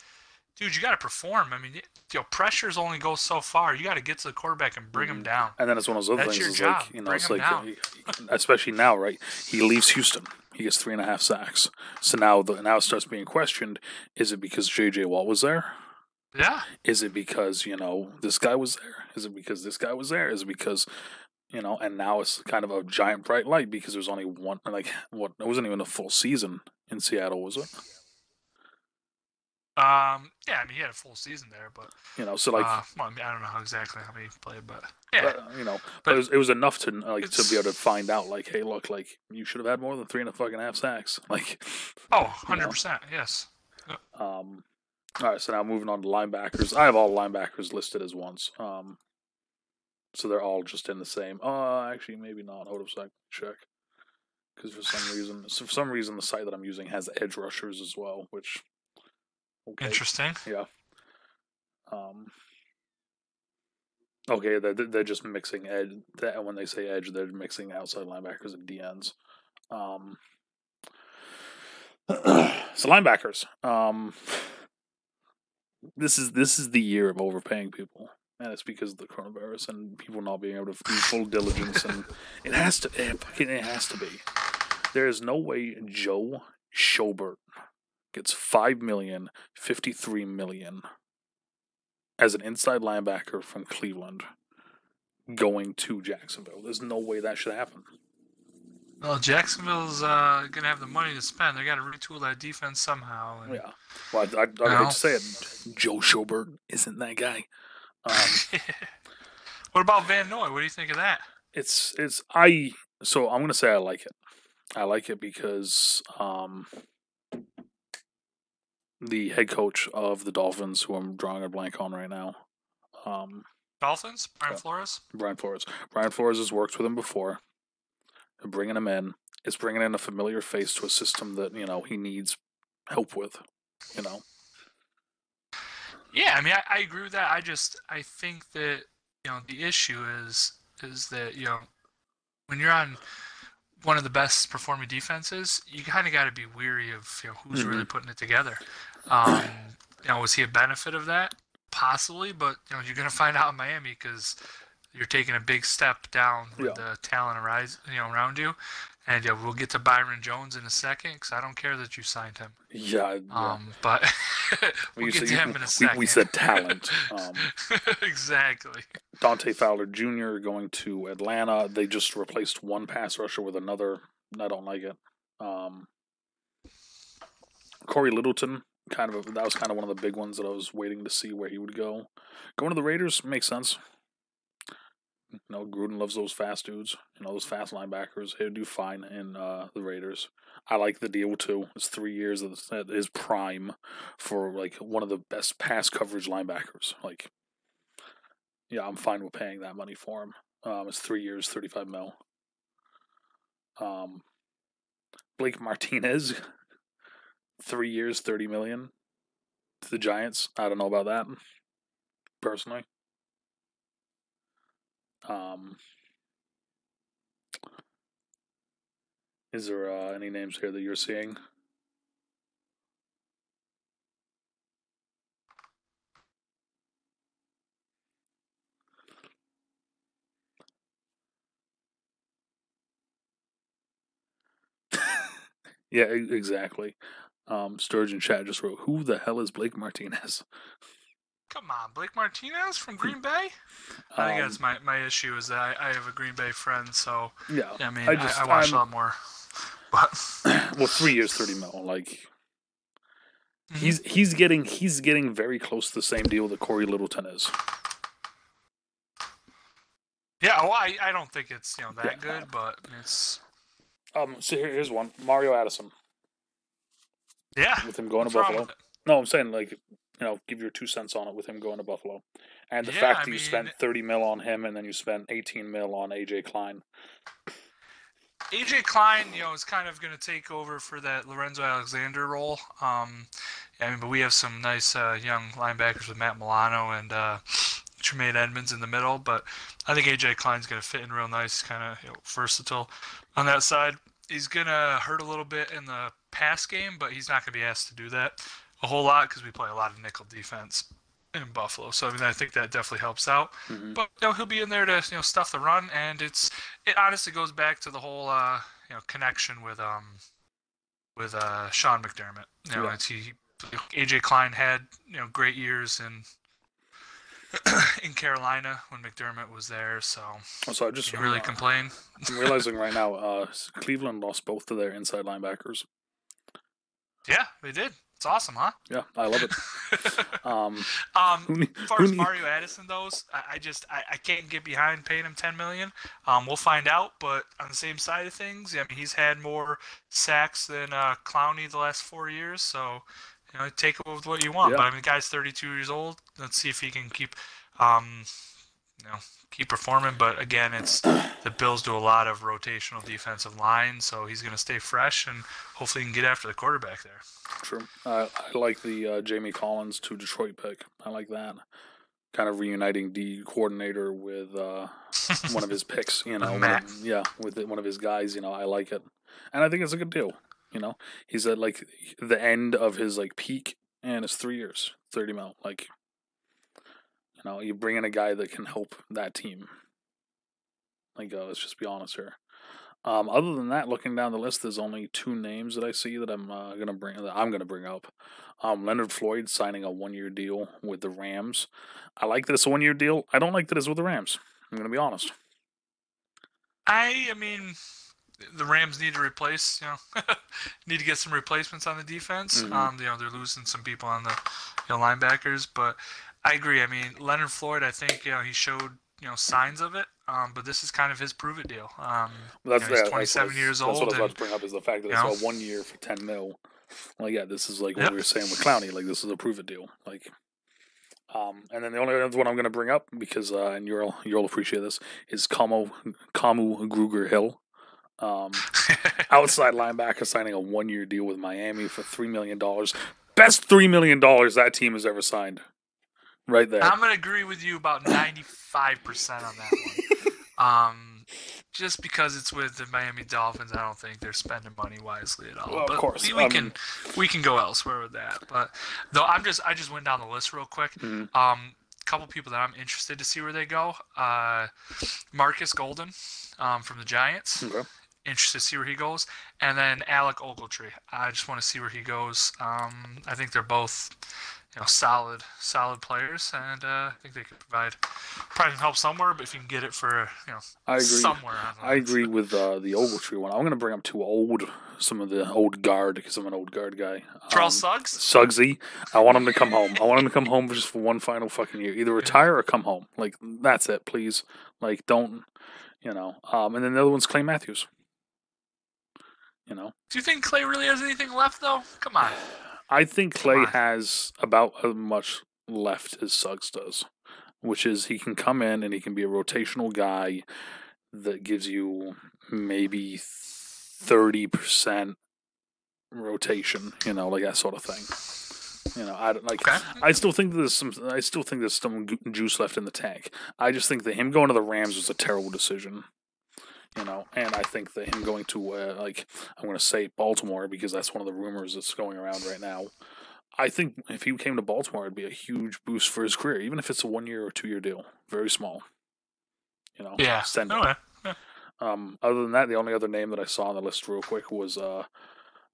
dude, you got to perform. I mean, pressures only go so far. You got to get to the quarterback and bring him down. And then it's one of those other things. That's your job. It's like especially now, right? He leaves Houston. He gets 3.5 sacks. So now it starts being questioned. Is it because J.J. Watt was there? Yeah. Is it because, this guy was there? Is it because this guy was there? Is it because, and now it's kind of a giant bright light because there's only one, it wasn't even a full season in Seattle, was it? Yeah, I mean, he had a full season there, but So like, well, I mean, I don't know how he played, but yeah, but but it was enough to like to be able to it's find out like, hey, look, like you should have had more than 3.5 sacks. Like, 100%, yes. Yep. All right, so now moving on to linebackers. I have all linebackers listed as ones. So they're all just in the same. Actually, maybe not. Hold up a sec. Check. Because for some reason, the site that I'm using has edge rushers as well. Which, okay, Interesting. yeah. Okay, they're just mixing edge. When they say edge, they're mixing outside linebackers and DNs. So linebackers. This is the year of overpaying people, and it's because of the coronavirus and people not being able to do full diligence, and it has to be. There is no way Joe Schobert gets $5 million, $53 million as an inside linebacker from Cleveland going to Jacksonville. There's no way that should happen. Well, Jacksonville's gonna have the money to spend. They got to retool that defense somehow. And, Yeah. Well, I hate to say it, Joe Schobert isn't that guy. What about Van Noy? What do you think of that? So I'm gonna say I like it. I like it because the head coach of the Dolphins, who I'm drawing a blank on right now, Dolphins? Brian Flores? Brian Flores. Brian Flores has worked with him before. Bringing him in is bringing in a familiar face to a system that he needs help with. Yeah, I mean, I agree with that. I think that the issue is that when you're on one of the best performing defenses, you kind of got to be weary of who's really putting it together. Was he a benefit of that? Possibly, but you're going to find out in Miami because you're taking a big step down with the talent around you. And we'll get to Byron Jones in a second because I don't care that you signed him. Yeah. But we'll get to him in a second. We said talent. Exactly. Dante Fowler Jr. going to Atlanta. They just replaced one pass rusher with another. I don't like it. Corey Littleton, that was kind of one of the big ones that I was waiting to see where he would go. Going to the Raiders makes sense. Gruden loves those fast dudes. Those fast linebackers. He'll do fine in the Raiders. I like the deal too. It's 3 years at his prime for like one of the best pass coverage linebackers. Like, yeah, I'm fine with paying that money for him. It's 3 years, $35 million. Blake Martinez, 3 years, $30 million to the Giants. I don't know about that personally. Is there any names here that you're seeing? Yeah, exactly. Sturgeon Chat just wrote, "Who the hell is Blake Martinez?" Come on, Blake Martinez from Green Bay? I think that's my issue is that I have a Green Bay friend, so yeah. I mean, I watch a lot more. But well, 3 years, $30 million. Like he's getting very close to the same deal that Corey Littleton is. Yeah, well, I don't think it's that good, but it's. So here's one: Mario Addison. Yeah. With him going to Buffalo. No, I'm saying like give your 2 cents on it with him going to Buffalo, and the fact that you spent $30 million on him and then you spent $18 million on AJ Klein. AJ Klein, is kind of going to take over for that Lorenzo Alexander role. But we have some nice young linebackers with Matt Milano and Tremaine Edmonds in the middle. But I think AJ Klein's going to fit in real nice, kind of versatile on that side. He's going to hurt a little bit in the pass game, but he's not going to be asked to do that a whole lot because we play a lot of nickel defense in Buffalo. So I think that definitely helps out. Mm-hmm. But he'll be in there to stuff the run, and it honestly goes back to the whole connection with Sean McDermott. AJ Klein had great years in Carolina when McDermott was there, so I just really complain. I'm realizing right now, Cleveland lost both of their inside linebackers. Yeah, they did It's awesome, huh? Yeah, I love it. As far as Mario Addison goes, I can't get behind paying him $10 million. We'll find out, but on the same side of things, I mean, he's had more sacks than Clowney the last 4 years, so take it with what you want. Yeah. But I mean, the guy's 32 years old. Let's see if he can keep performing. But again, it's the Bills do a lot of rotational defensive line, so he's going to stay fresh and hopefully he can get after the quarterback there. True. I like the Jamie Collins to Detroit pick. I like that. Kind of reuniting the coordinator with one of his picks, with one of his guys. I like it, and I think it's a good deal. He's at like the end of his like peak, and it's 3 years, 30 mil. Like, you bring in a guy that can help that team. Like, let's just be honest here. Other than that, looking down the list, there's only 2 names that I see that I'm gonna bring up. Leonard Floyd signing a 1-year deal with the Rams. I like that it's a 1-year deal. I don't like that it's with the Rams. I'm gonna be honest. I mean, the Rams need to replace. Need to get some replacements on the defense. Mm-hmm. They're losing some people on the linebackers, but I agree. I mean, Leonard Floyd, I think he showed signs of it. But this is kind of his prove it deal. He's 27 years old. That's what I was about to bring up is the fact that it's a 1 year for 10 mil. Well, yeah, this is like what we were saying with Clowney. Like, this is a prove it deal. Like, and then the only other one I'm going to bring up because and you'll appreciate this is Kamu Gruger Hill, outside linebacker signing a 1-year deal with Miami for $3 million. Best $3 million that team has ever signed. Right there. I'm going to agree with you about 95% on that one. Just because it's with the Miami Dolphins, I don't think they're spending money wisely at all. Well, of course. We can go elsewhere with that. But though I just went down the list real quick. Mm-hmm. Couple people that I'm interested to see where they go. Marcus Golden from the Giants. Okay. Interested to see where he goes. And then Alec Ogletree. I just want to see where he goes. I think they're both solid players, and I think they could probably help somewhere. But if you can get it for I agree. Somewhere, I agree with the Ogletree one. I'm going to bring up some of the old guard because I'm an old guard guy. Charles Suggs, Suggsy. I want him to come home. I want him to come home just for one final fucking year. Either retire or come home. Like, that's it, please. Like, don't. And then the other one's Clay Matthews. Do you think Clay really has anything left, though? Come on. I think Clay has about as much left as Suggs does, which is he can come in and he can be a rotational guy that gives you maybe 30% rotation, like that sort of thing. I still think there's some juice left in the tank. I just think that him going to the Rams was a terrible decision. And I think that him going to, I'm going to say Baltimore because that's one of the rumors that's going around right now. I think if he came to Baltimore, it'd be a huge boost for his career, even if it's a 1-year or 2-year deal. Very small. Yeah. Send it. Yeah. Other than that, the only other name that I saw on the list real quick was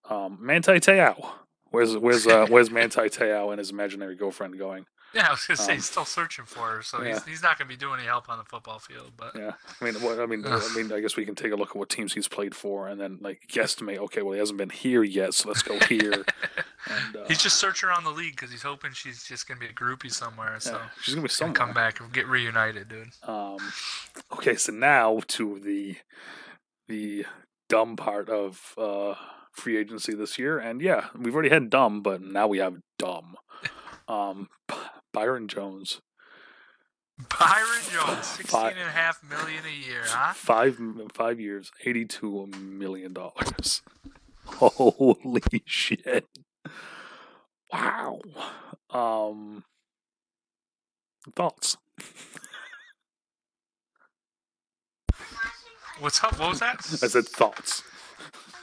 Manti Te'o. Where's Manti Te'o and his imaginary girlfriend going? Yeah, I was gonna say he's still searching for her, so he's not gonna be doing any help on the football field. But yeah, I guess we can take a look at what teams he's played for, and then guesstimate. Okay, well, he hasn't been here yet, so let's go here. And he's just searching around the league because he's hoping she's just gonna be a groupie somewhere. So she's gonna be somewhere. Come back and get reunited, dude. Okay, so now to the dumb part of free agency this year, and we've already had dumb, but now we have dumb. Byron Jones. $16.5 million a year, huh? 5 years, $82 million. Holy shit! Wow. Thoughts? What's up? What was that? I said thoughts.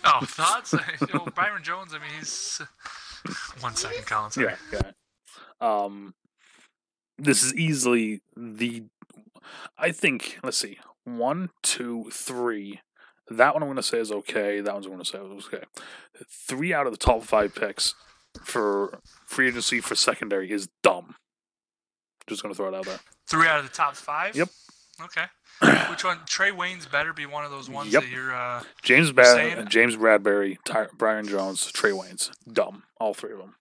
Oh, thoughts? Byron Jones. I mean, he's 1 second, Colin. Sorry. Yeah. This is easily I think, let's see, 1, 2, 3. That one I'm going to say is okay. That one's I'm going to say is okay. 3 out of the top 5 picks for free agency for secondary is dumb. Just going to throw it out there. 3 out of the top 5? Yep. Okay. Which one? Trey Waynes better be one of those ones that you're James Bradbury, Brian Jones, Trey Waynes. Dumb. All 3 of them.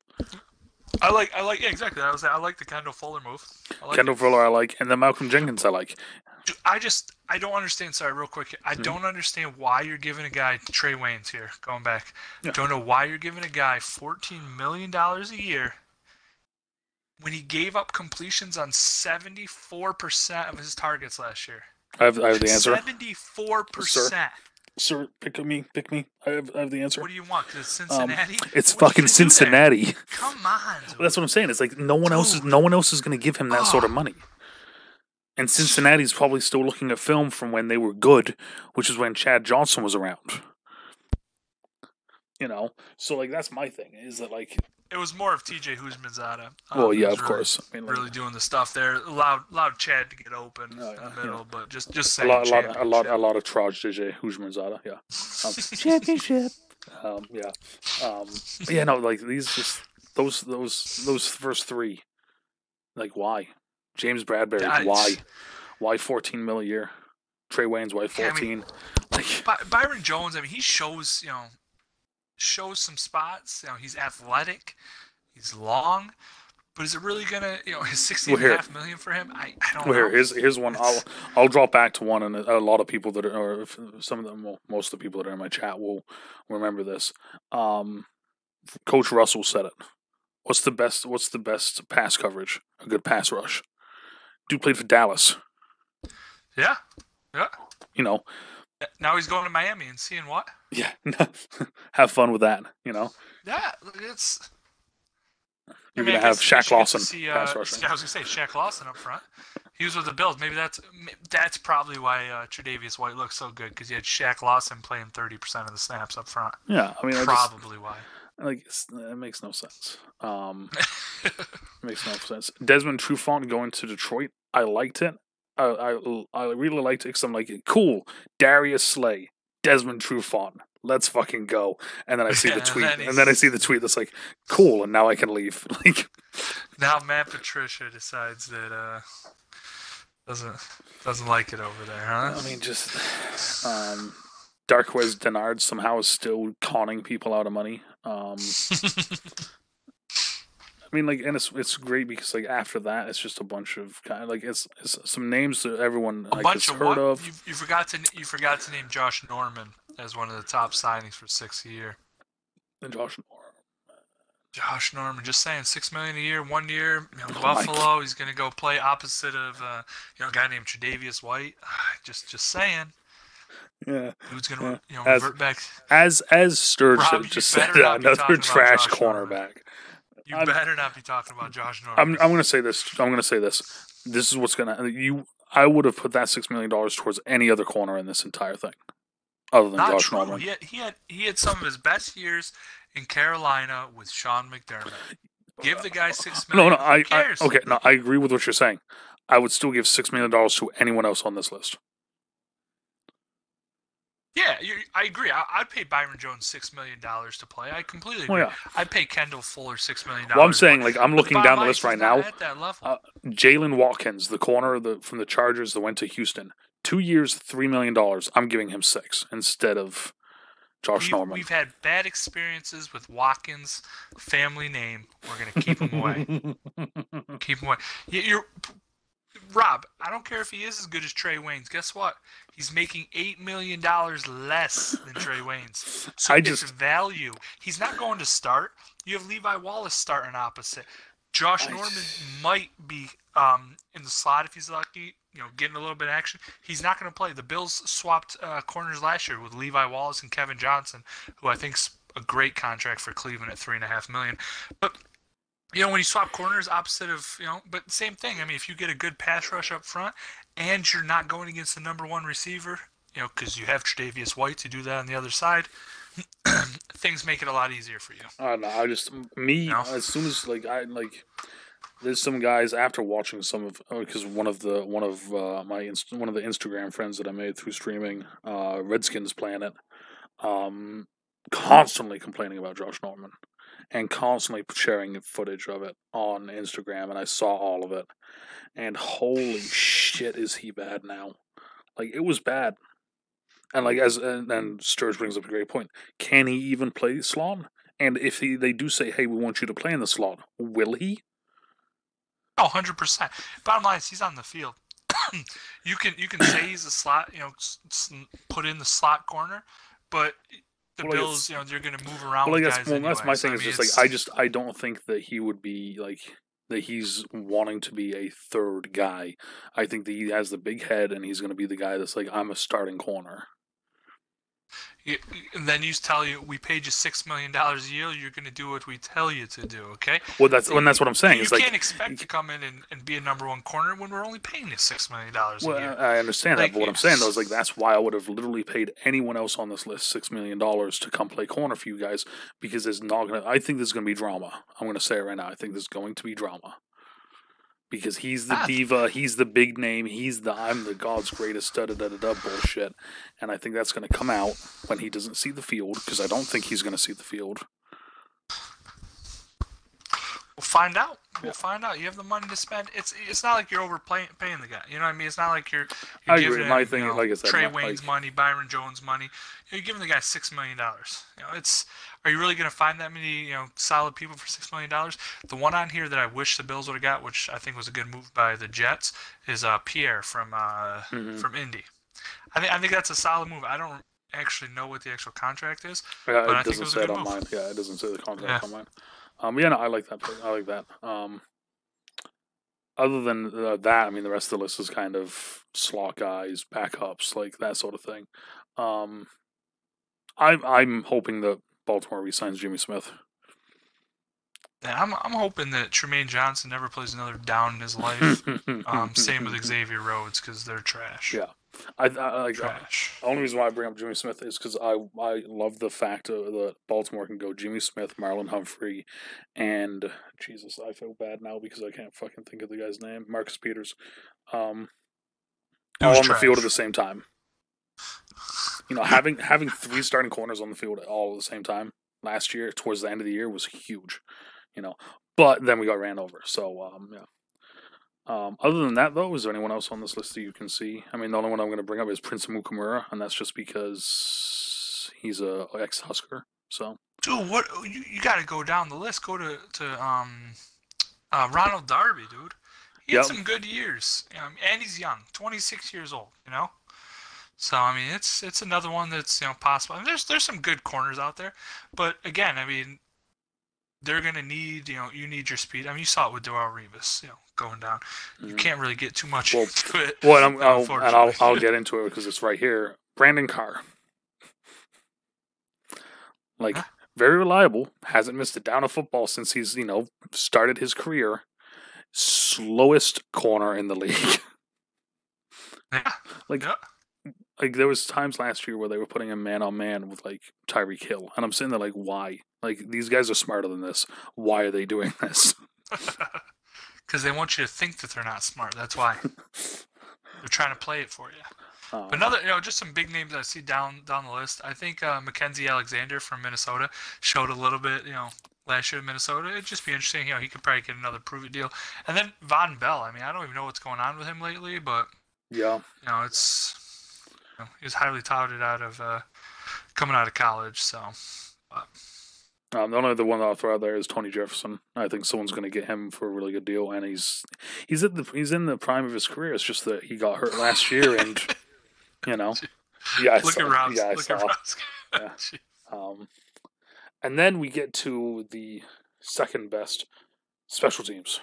Yeah, exactly. I like the Kendall Fuller move. Kendall Fuller I like, and then Malcolm Jenkins I like. I don't understand. Sorry, real quick. I don't understand why you're giving a guy Trey Waynes here. Going back, don't know why you're giving a guy $14 million a year when he gave up completions on 74% of his targets last year. I have the answer. 74%. Sir, pick me. I have the answer. What do you want? Because it's Cincinnati. It's fucking Cincinnati. Come on, dude. That's what I'm saying. It's like no one else is going to give him that sort of money. And Cincinnati's probably still looking at film from when they were good, which is when Chad Johnson was around. You know, so like that's my thing. Is that like it was more of TJ Husmanzada. Well, yeah, of course. I mean, really doing the stuff there. Allowed Chad to get open in the middle, but just saying. A lot of Traj TJ Husmanzada. Yeah. Championship. Yeah. No, like these just those first three. Like why? James Bradbury, why 14 mil a year? Trey Waynes, why 14? Byron Jones, I mean, he shows some spots. You know, he's athletic, he's long, but is it really gonna, his $16.5 million for him? I don't know. Here's one. I'll drop back to one, and a lot of people that are, or some of them, well, most of the people that are in my chat will remember this. Coach Russell said it. What's the best pass coverage? A good pass rush. Dude played for Dallas. Yeah. You know. Now he's going to Miami and seeing what? Yeah. Have fun with that, you know? Yeah, it's... You're going to have Shaq Lawson pass rushing. I was going to say Shaq Lawson up front. He was with the Bills. Maybe that's probably why Tre'Davious White looks so good, because he had Shaq Lawson playing 30% of the snaps up front. Yeah, I mean... Probably why. Like, it makes no sense. Makes no sense. Desmond Trufant going to Detroit. I liked it. I really liked it because I'm like, cool. Darius Slay, Desmond Trufant. Let's fucking go. And then I see the tweet. And then I see the tweet that's like, cool, and now I can leave. Like, now Matt Patricia decides that doesn't like it over there, huh? I mean, just Darquez Denard somehow is still conning people out of money. I mean, like, and it's great because like after that, it's just a bunch of kind of like it's some names that everyone has heard of. You forgot to name Josh Norman as one of the top signings for $6 a year. And Josh Norman, just saying, $6 million a year, 1 year. Buffalo, he's gonna go play opposite of a guy named Tre'Davious White. Just saying. Yeah, who's gonna revert back? As Sturge just said, another trash cornerback. You better not be talking about Josh Norman. I'm going to say this. This is what's going to I would have put that $6 million towards any other corner in this entire thing, other than Josh Norman. He had some of his best years in Carolina with Sean McDermott. Give the guy $6 million. No, I agree with what you're saying. I would still give $6 million to anyone else on this list. Yeah, I agree. I'd pay Byron Jones $6 million to play. I completely agree. Oh, yeah. I'd pay Kendall Fuller $6 million. Well, I'm saying, like, I'm looking down the list right now. At that level. Jalen Watkins, the corner from the Chargers that went to Houston, 2 years, $3 million. I'm giving him $6 million instead of Josh Norman. We've had bad experiences with Watkins, family name. We're going to keep him away. Keep him away. Rob, I don't care if he is as good as Trey Waynes. Guess what? He's making $8 million less than Trey Waynes. So it's value. He's not going to start. You have Levi Wallace starting opposite. Josh Norman might be in the slot if he's lucky, getting a little bit of action. He's not going to play. The Bills swapped corners last year with Levi Wallace and Kevin Johnson, who I think's a great contract for Cleveland at $3.5 million. But when you swap corners opposite of, but same thing. I mean, if you get a good pass rush up front and you're not going against the number one receiver, because you have Tre'Davious White to do that on the other side, things make it a lot easier for you. I don't know. As soon as there's some guys after watching some of, because one of the Instagram friends that I made through streaming, Redskins Planet, constantly complaining about Josh Norman. And constantly sharing footage of it on Instagram, and I saw all of it. And holy shit, is he bad now? Like, it was bad. And and Sturge brings up a great point. Can he even play Sloan? And if they do say, hey, we want you to play in the slot, will he? Oh, 100%. Bottom line is he's on the field. You can say he's a slot, put in the slot corner, but the Bills, they're going to move around with guys anyway. That's my thing. I don't think that he would be that he's wanting to be a third guy. I think that he has the big head, and he's going to be the guy that's like, I'm a starting corner. And then you tell you, we paid you $6 million a year, you're going to do what we tell you to do, okay? Well, that's what I'm saying. You can't expect to come in and be a number one corner when we're only paying you $6 million a year. I understand that, but what I'm saying, though, is that's why I would have literally paid anyone else on this list $6 million to come play corner for you guys, because I think there's going to be drama. I'm going to say it right now. I think there's going to be drama. Because he's the diva, he's the big name, I'm the God's greatest da-da-da-da-da bullshit. And I think that's going to come out when he doesn't see the field, because I don't think he's going to see the field. We'll find out. We'll find out. You have the money to spend. It's not like you're overpaying the guy. You know what I mean? It's not like you're giving him, like I said, Trey Wayne's money, Byron Jones' money. You're giving the guy $6 million. Are you really going to find that many solid people for $6 million? The one on here that I wish the Bills would have got, which I think was a good move by the Jets, is Pierre from Indy. I think that's a solid move. I don't actually know what the actual contract is, but I think it was a good move. Yeah, it doesn't say the contract on mine. No, I like that. I like that. Other than that, I mean, the rest of the list is kind of slot guys, backups, like that sort of thing. I'm hoping that Baltimore re-signs Jimmy Smith. Yeah, I'm hoping that Tremaine Johnson never plays another down in his life. Same with Xavier Rhodes, because they're trash. Yeah. Trash. The only reason why I bring up Jimmy Smith is because I love the fact that Baltimore can go Jimmy Smith, Marlon Humphrey, and Jesus, I feel bad now because I can't fucking think of the guy's name, Marcus Peters, all on the field at the same time. Having 3 starting corners on the field all at the same time last year, towards the end of the year, was huge. But then we got ran over. So yeah. Other than that, though, is there anyone else on this list that you can see? I mean, the only one I'm going to bring up is Prince Amukamura, and that's just because he's a ex-Husker. So, dude, what you got to go down the list. Go to Ronald Darby, dude. He had some good years, and he's young, 26 years old. So I mean, it's another one that's possible. And there's some good corners out there, but again, I mean, they're gonna need you need your speed. I mean, you saw it with Darrelle Revis, going down. You can't really get too much into it. Well, I'll get into it because it's right here. Brandon Carr, very reliable, hasn't missed a down of football since he's started his career. Slowest corner in the league. Yeah. There was times last year where they were putting him man on man with Tyreek Hill, and I'm sitting there why? These guys are smarter than this. Why are they doing this? Because they want you to think that they're not smart. That's why. They're trying to play it for you. But another, just some big names I see down the list. I think Mackenzie Alexander from Minnesota showed a little bit, last year in Minnesota. It'd just be interesting. He could probably get another prove-it deal. And then Von Bell. I mean, I don't even know what's going on with him lately, but yeah, it's he's highly touted coming out of college. So, but. The only other one that I'll throw out there is Tony Jefferson. I think someone's going to get him for a really good deal, and he's in the prime of his career. It's just that he got hurt last year, and Look at Rouse. Yeah. And then we get to the second best special teams.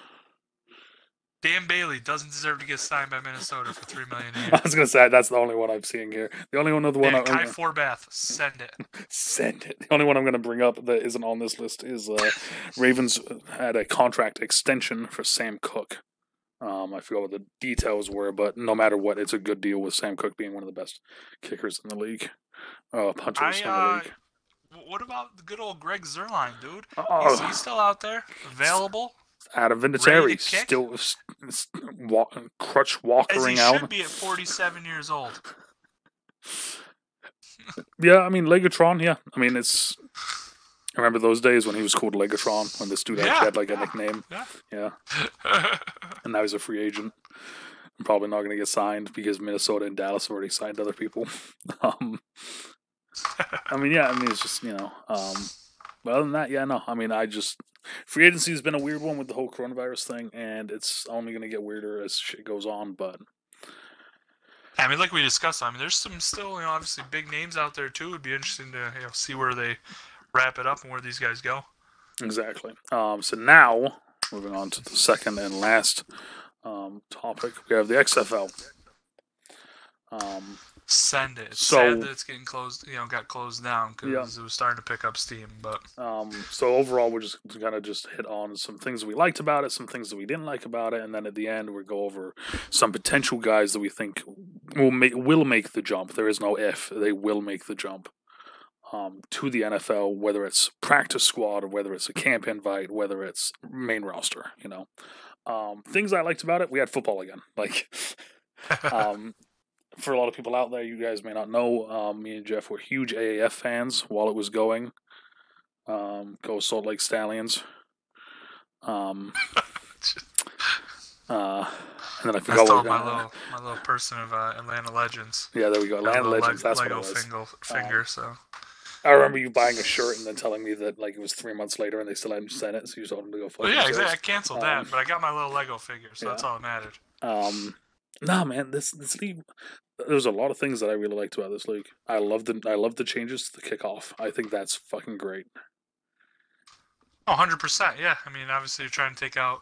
Dan Bailey doesn't deserve to get signed by Minnesota for $3 million a year. I was going to say, that's the only one I'm seeing here. The only one Kai Forbath, send it. Send it. The only one I'm going to bring up that isn't on this list is Ravens had a contract extension for Sam Cook. I forgot what the details were, but no matter what, it's a good deal with Sam Cook being one of the best kickers in the league. Punters in the league. What about the good old Greg Zuerlein, dude? He's still out there, available. Adam Vinatieri still crutch walking out. As he should be at 47 years old. Yeah, I mean, Legatron, yeah. I mean, I remember those days when he was called Legatron, when this dude had a nickname. Yeah. And now he's a free agent. I'm probably not going to get signed because Minnesota and Dallas have already signed other people. I mean, it's just, But other than that, yeah, no. I mean, free agency has been a weird one with the whole coronavirus thing, and it's only going to get weirder as shit goes on. But I mean, like we discussed, I mean, there's some still, obviously big names out there too. It'd be interesting to see where they wrap it up and where these guys go. exactly. So now, moving on to the second and last topic, we have the XFL. Send it. It's sad that it's getting closed. Got closed down because it was starting to pick up steam. But so overall, we're just gonna hit on some things that we liked about it, some things that we didn't like about it, and then at the end, we'll go over some potential guys that we think will make the jump. There is no if; they will make the jump to the NFL, whether it's practice squad or whether it's a camp invite, whether it's main roster. Things I liked about it. We had football again, like. For a lot of people out there, you guys may not know, me and Jeff were huge AAF fans while it was going. Go Salt Lake Stallions. And then I forgot what my little person of Atlanta Legends. Yeah, there we go. Atlanta Legends. That's Lego what it was. Finger. So I remember you buying a shirt and then telling me that it was 3 months later and they still hadn't sent it, so you told them to go fuck themselves. Exactly. I canceled that, but I got my little Lego figure, so that's all that mattered. Nah, man, this league. There's a lot of things that I really liked about this league. I love the changes to the kickoff. I think that's fucking great. 100%. Yeah, I mean, obviously you're trying to take out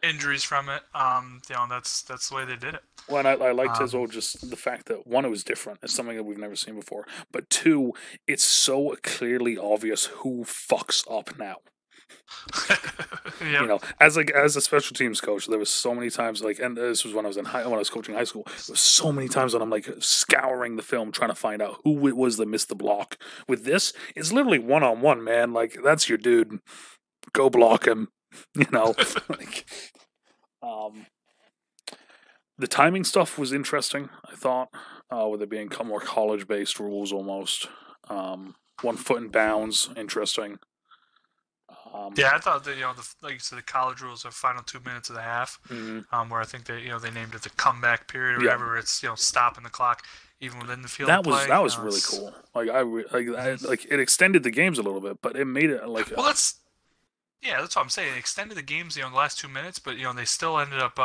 injuries from it. That's the way they did it. Well, and I liked as well just the fact that one, it was different. It's something that we've never seen before. But two, it's so clearly obvious who fucks up now. Yep. As a special teams coach, there was so many times and this was when I was coaching high school. There was so many times when I'm scouring the film trying to find out who it was that missed the block. With this, it's literally 1-on-1, man. That's your dude. Go block him. The timing stuff was interesting. I thought, with it being more college-based rules almost. 1 foot in bounds, interesting. I thought that like you said, the college rules are final 2 minutes of the half, where I think they named it the comeback period or whatever. Where it's stopping the clock even within the field. That was really cool. It extended the games a little bit, but it made it that's what I'm saying. It extended the games the last 2 minutes, but they still ended up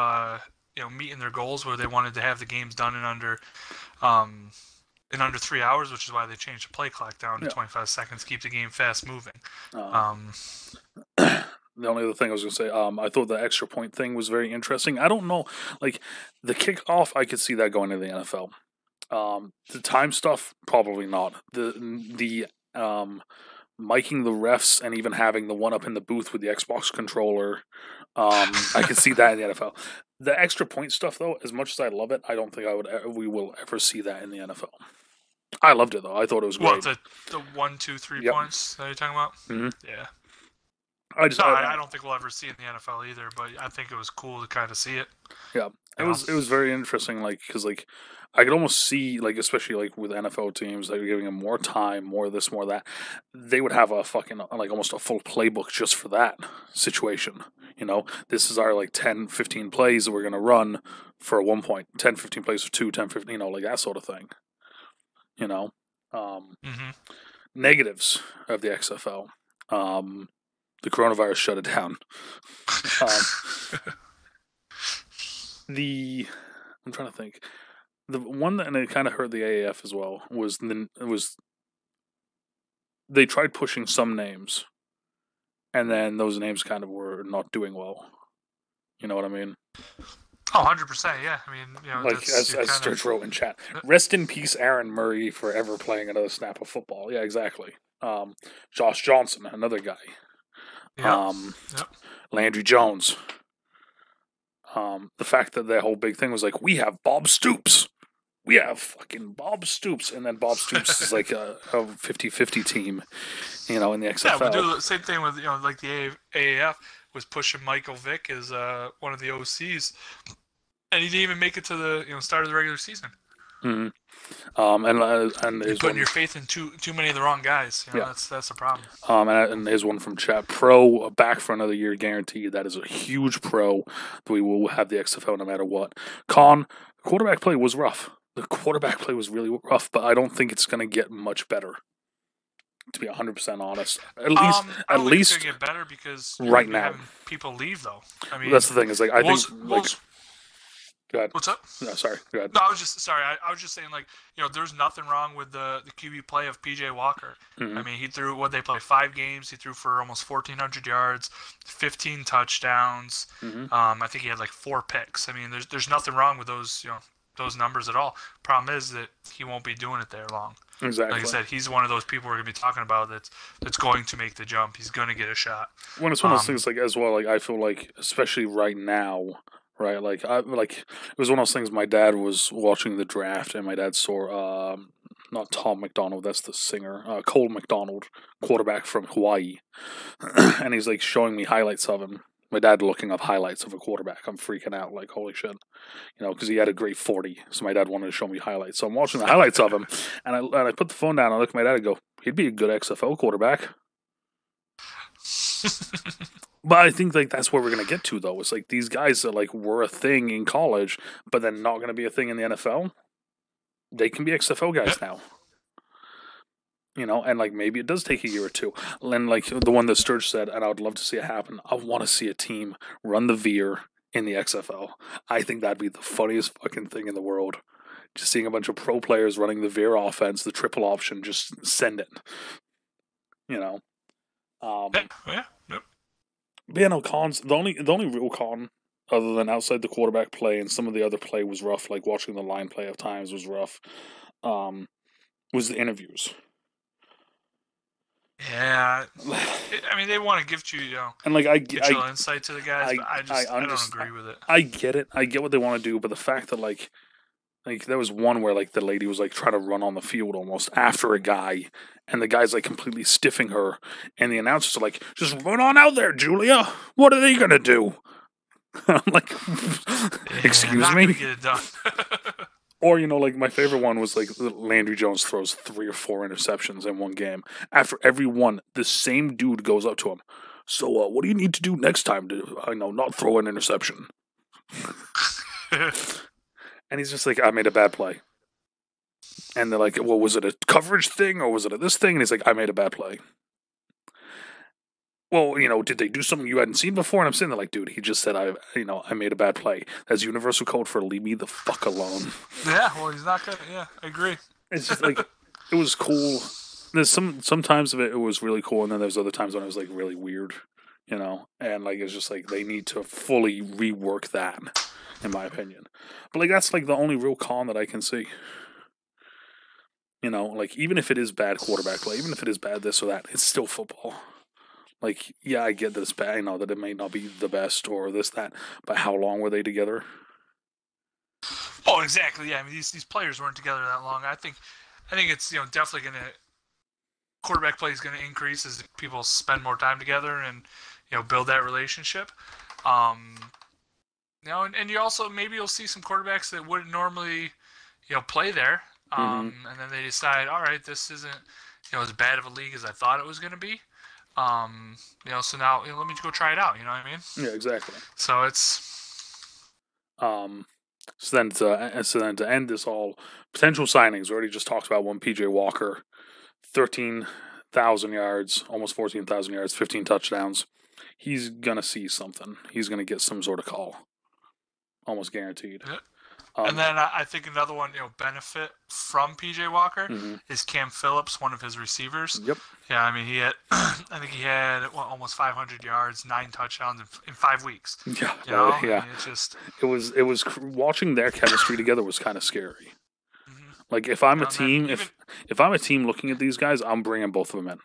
meeting their goals where they wanted to have the games done in under 3 hours, which is why they changed the play clock down to 25 seconds, keep the game fast moving. The only other thing I was going to say, I thought the extra point thing was very interesting. I don't know, the kickoff, I could see that going to the NFL. The time stuff, probably not. The miking the refs and even having the one up in the booth with the Xbox controller, I could see that in the NFL. The extra point stuff, though, as much as I love it, I don't think we will ever see that in the NFL. I loved it, though. I thought it was great. What, the 1, 2, 3 points that you're talking about? Mm-hmm. Yeah. I don't think we'll ever see it in the NFL either, but I think it was cool to kind of see it. Yeah, it was very interesting, because I could almost see, especially with NFL teams, they're giving them more time, more this, more that. They would have a fucking almost a full playbook just for that situation. This is our 10, 15 plays that we're gonna run for 1 point, 10, 15 plays for 2, 10, 15, that sort of thing. Negatives of the XFL. The coronavirus shut it down. I'm trying to think. The one that, and it kind of hurt the AAF as well, was they tried pushing some names, and then those names kind of were not doing well. You know what I mean? Oh, 100%, yeah. I mean, as Sturge wrote in chat, rest in peace, Aaron Murray, for ever playing another snap of football. Yeah, exactly. Josh Johnson, another guy. Yep. Landry Jones. The fact that their whole big thing was we have Bob Stoops. We have fucking Bob Stoops. And then Bob Stoops is a 50-50 team, in the XFL. Yeah, we do the same thing with, the AAF was pushing Michael Vick as one of the OCs. And he didn't even make it to the start of the regular season. Mm-hmm. And you're putting your faith in too many of the wrong guys. That's a problem. And there's one from chat. Pro back for another year guaranteed. That is a huge pro that we will have the XFL no matter what. Quarterback play was rough. The quarterback play was really rough, but I don't think it's going to get much better. To be 100% honest, I don't think it's gonna get better because right now, having people leave though. I mean, that's the thing. Is like I think like. Go ahead. What's up? No, sorry. Go ahead. No, I was just saying, like, there's nothing wrong with the QB play of PJ Walker. Mm-hmm. I mean, he threw they played 5 games. He threw for almost 1,400 yards, 15 touchdowns. Mm-hmm. I think he had like 4 picks. I mean, there's nothing wrong with those those numbers at all. Problem is that he won't be doing it there long. Exactly. Like I said, he's one of those people we're gonna be talking about that's going to make the jump. He's gonna get a shot. When it's one of those things, like as well, like I feel like, especially right now. Right, like it was one of those things. My dad was watching the draft, and my dad saw not Tom McDonald, that's the singer, Cole McDonald, quarterback from Hawaii, and he's like showing me highlights of him. My dad looking up highlights of a quarterback. I'm freaking out, like holy shit, because he had a great 40. So my dad wanted to show me highlights. So I'm watching the highlights of him, and I put the phone down. And I look at my dad and go, "He'd be a good XFL quarterback." But I think like that's where we're gonna get to though. It's like these guys that like were a thing in college, but then not gonna be a thing in the NFL. They can be XFL guys now. And like maybe it does take a year or two. And like the one that Sturge said, and I would love to see it happen. I want to see a team run the veer in the XFL. I think that'd be the funniest fucking thing in the world. Just seeing a bunch of pro players running the veer offense, the triple option, just send it. Yeah. Yep. But yeah, no cons. The only real con, other than outside the quarterback play and some of the other play was rough, like watching the line play at times was rough, was the interviews. Yeah, I mean they want to give you, and like get your insight to the guys, but I don't agree with it. I get it. I get what they want to do, but the fact that like there was one where like the lady was like trying to run on the field almost after a guy, and the guy's like completely stiffing her, and the announcers are like, "Just run on out there, Julia. What are they gonna do?" I'm like, "Excuse me." Get it done. Or like my favorite one was like Landry Jones throws 3 or 4 interceptions in one game. After every one, the same dude goes up to him. So, what do you need to do next time to not throw an interception? And he's just like, I made a bad play. And they're like, well, was it a coverage thing or was it a this thing? And he's like, I made a bad play. Well, did they do something you hadn't seen before? And I'm sitting there like, dude, he just said, I made a bad play. That's universal code for leave me the fuck alone. Yeah, well, he's not gonna. Yeah, I agree. It's just like, it was cool. There's sometimes of it was really cool, and then there's other times when it was like really weird, and like it's just like they need to fully rework that, in my opinion. But like that's like the only real con that I can see. Like even if it is bad quarterback play, even if it is bad this or that, it's still football. Like, yeah, I get that it's bad. I know that it may not be the best or this, that, but how long were they together? Oh, exactly. Yeah, I mean these players weren't together that long. I think it's definitely gonna quarterback play is gonna increase as people spend more time together and build that relationship. And you also maybe you'll see some quarterbacks that wouldn't normally play there, and then they decide, all right, this isn't as bad of a league as I thought it was gonna be. So now let me go try it out. You know what I mean? Yeah, exactly. So it's So then to end this all, potential signings. We already just talked about one, PJ Walker, 13,000 yards, almost 14,000 yards, 15 touchdowns. He's gonna see something. He's gonna get some sort of call, almost guaranteed. Yeah. And then I think another one, benefit from PJ Walker is Cam Phillips, one of his receivers. Yep. Yeah, I mean he had, I think he had almost 500 yards, 9 touchdowns in 5 weeks. Yeah, yeah. I mean, it was watching their chemistry together was kind of scary. Like if I'm a team, if I'm a team looking at these guys, I'm bringing both of them in.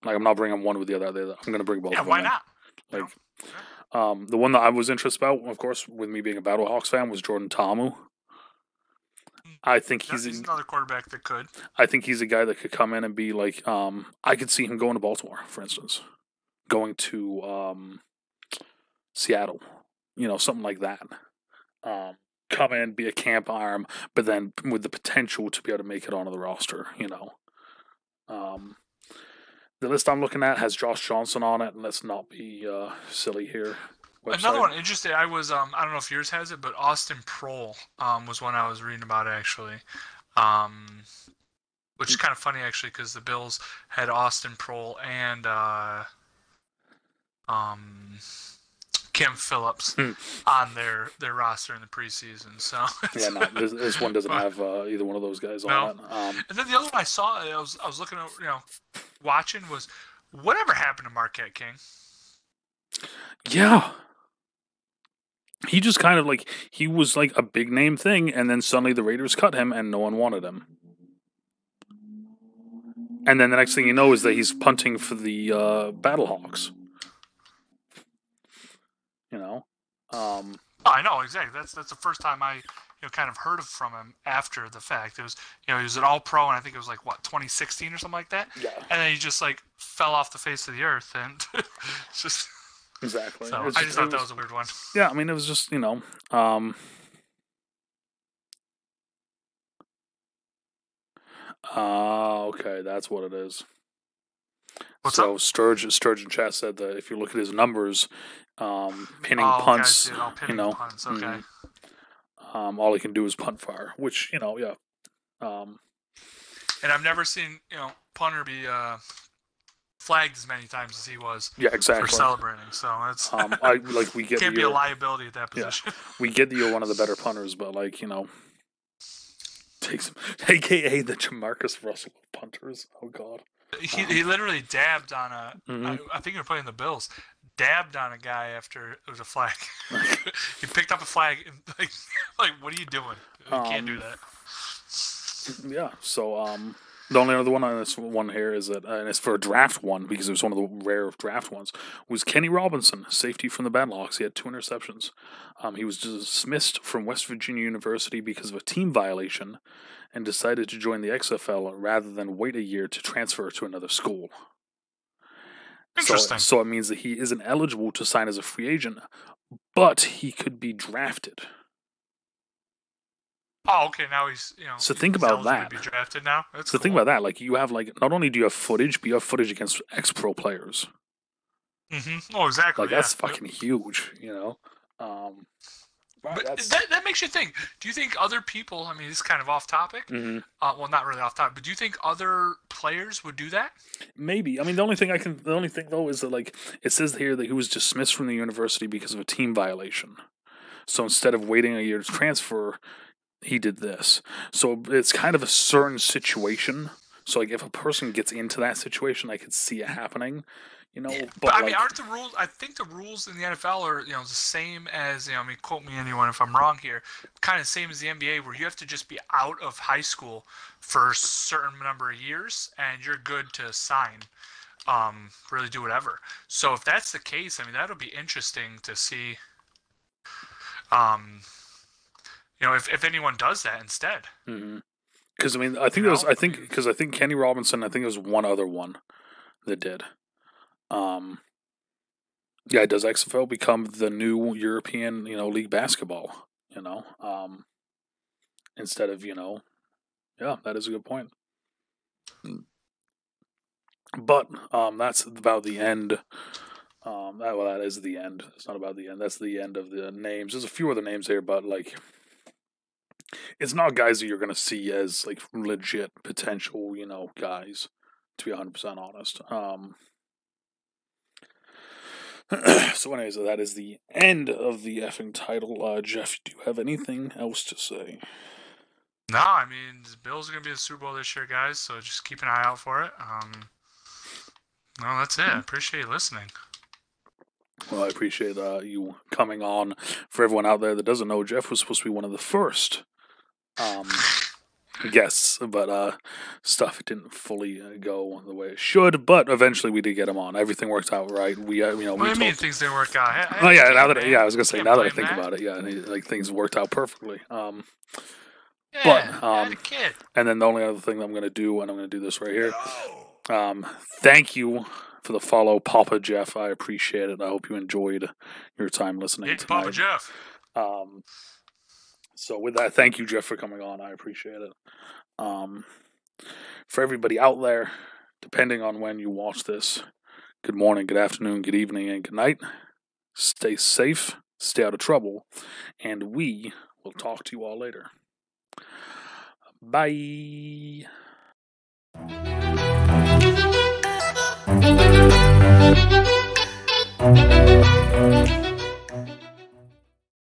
Like I'm not bringing one with the other. I'm going to bring both of them in. Why not? Like. The one that I was interested about, of course, with me being a Battlehawks fan, was Jordan Ta'amu. I think he's another quarterback that could. I think he's a guy that could come in and be like, I could see him going to Baltimore, for instance, going to Seattle, something like that. Come in, be a camp arm, but then with the potential to be able to make it onto the roster, The list I'm looking at has Josh Johnson on it, and let's not be silly here. Website. Another one interesting. I was I don't know if yours has it, but Austin Prohl was one I was reading about actually. which is kind of funny actually because the Bills had Austin Prohl and Kim Phillips on their roster in the preseason. So Yeah, no, this one doesn't but, have either one of those guys no. on it. And then the other one I saw, I was looking over, watching was whatever happened to Marquette King. Yeah. He just kind of like, he was like a big name thing, and then suddenly the Raiders cut him and no one wanted him. And then the next thing you know is that he's punting for the Battlehawks. You know? I know, exactly. That's the first time I kind of heard from him after the fact. It was he was an All-Pro, and I think it was like 2016 or something like that. Yeah. And then he just like fell off the face of the earth, and it's just exactly. So I just thought that was a weird one. Yeah, I mean it was just okay, that's what it is. What's so up? Sturgeon Chat said that if you look at his numbers, pinning Oh, punts, okay, pinning punts. Okay. All he can do is punt far, which yeah. And I've never seen punter be flagged as many times as he was. Yeah, exactly. For celebrating, so that's we get can't be a liability at that position. Yeah, we get that you're one of the better punters, but takes him, aka the Jamarcus Russell of punters. Oh God. He literally dabbed on a. I think you're playing the Bills. Dabbed on a guy after it was a flag. He picked up a flag and like what are you doing? You can't do that. Yeah. So the only other one on this one here is that, and it's for a draft one because it was one of the rare draft ones, was Kenny Robinson, safety from the Battlehawks. He had 2 interceptions. He was dismissed from West Virginia University because of a team violation and decided to join the XFL rather than wait a year to transfer to another school. Interesting. So it means that he isn't eligible to sign as a free agent, but he could be drafted. Oh, okay. Now he's So think about that. Be drafted now. That's so cool. think about that. Like you have not only do you have footage, but you have footage against ex-pro players. Mm-hmm. Oh, exactly. Like that's fucking huge. But that makes you think. Do you think other people? I mean, this is kind of off topic. Mm-hmm. Well, not really off topic. But do you think other players would do that? Maybe. I mean, the only thing though is that it says here that he was dismissed from the university because of a team violation. So instead of waiting a year to transfer, he did this. So it's kind of a certain situation. So if a person gets into that situation, I could see it happening. But I mean, aren't the rules? I think the rules in the NFL are the same as I mean, quote me anyone if I'm wrong here. Kind of same as the NBA, where you have to just be out of high school for a certain number of years, and you're good to sign. Really do whatever. So if that's the case, I mean, that'll be interesting to see. If anyone does that instead. Because I mean, I think Kenny Robinson. I think there was one other one that did. Does XFL become the new European, league basketball? Instead of that is a good point. But that's about the end. That is the end. It's not about the end. That's the end of the names. There's a few other names here, but it's not guys that you're going to see as legit potential, guys. To be 100% honest. So anyways, that is the end of the effing title. Jeff, do you have anything else to say? No, I mean, the Bills are going to be in the Super Bowl this year, guys, so just keep an eye out for it. No, that's it. I appreciate you listening. Well, I appreciate you coming on. For everyone out there that doesn't know, Jeff was supposed to be one of the first guests, but stuff didn't fully go the way it should. But eventually, we did get him on. Everything worked out right. What do you mean things didn't work out? I was gonna say now that I think about it, things worked out perfectly. I had a kid. And then the only other thing that I'm gonna do, and I'm gonna do this right here. Thank you for the follow, Papa Jeff. I appreciate it. I hope you enjoyed your time listening tonight. Papa Jeff. So with that, thank you, Jeff, for coming on. I appreciate it. For everybody out there, depending on when you watch this, good morning, good afternoon, good evening, and good night. Stay safe, stay out of trouble, and we will talk to you all later. Bye. Bye.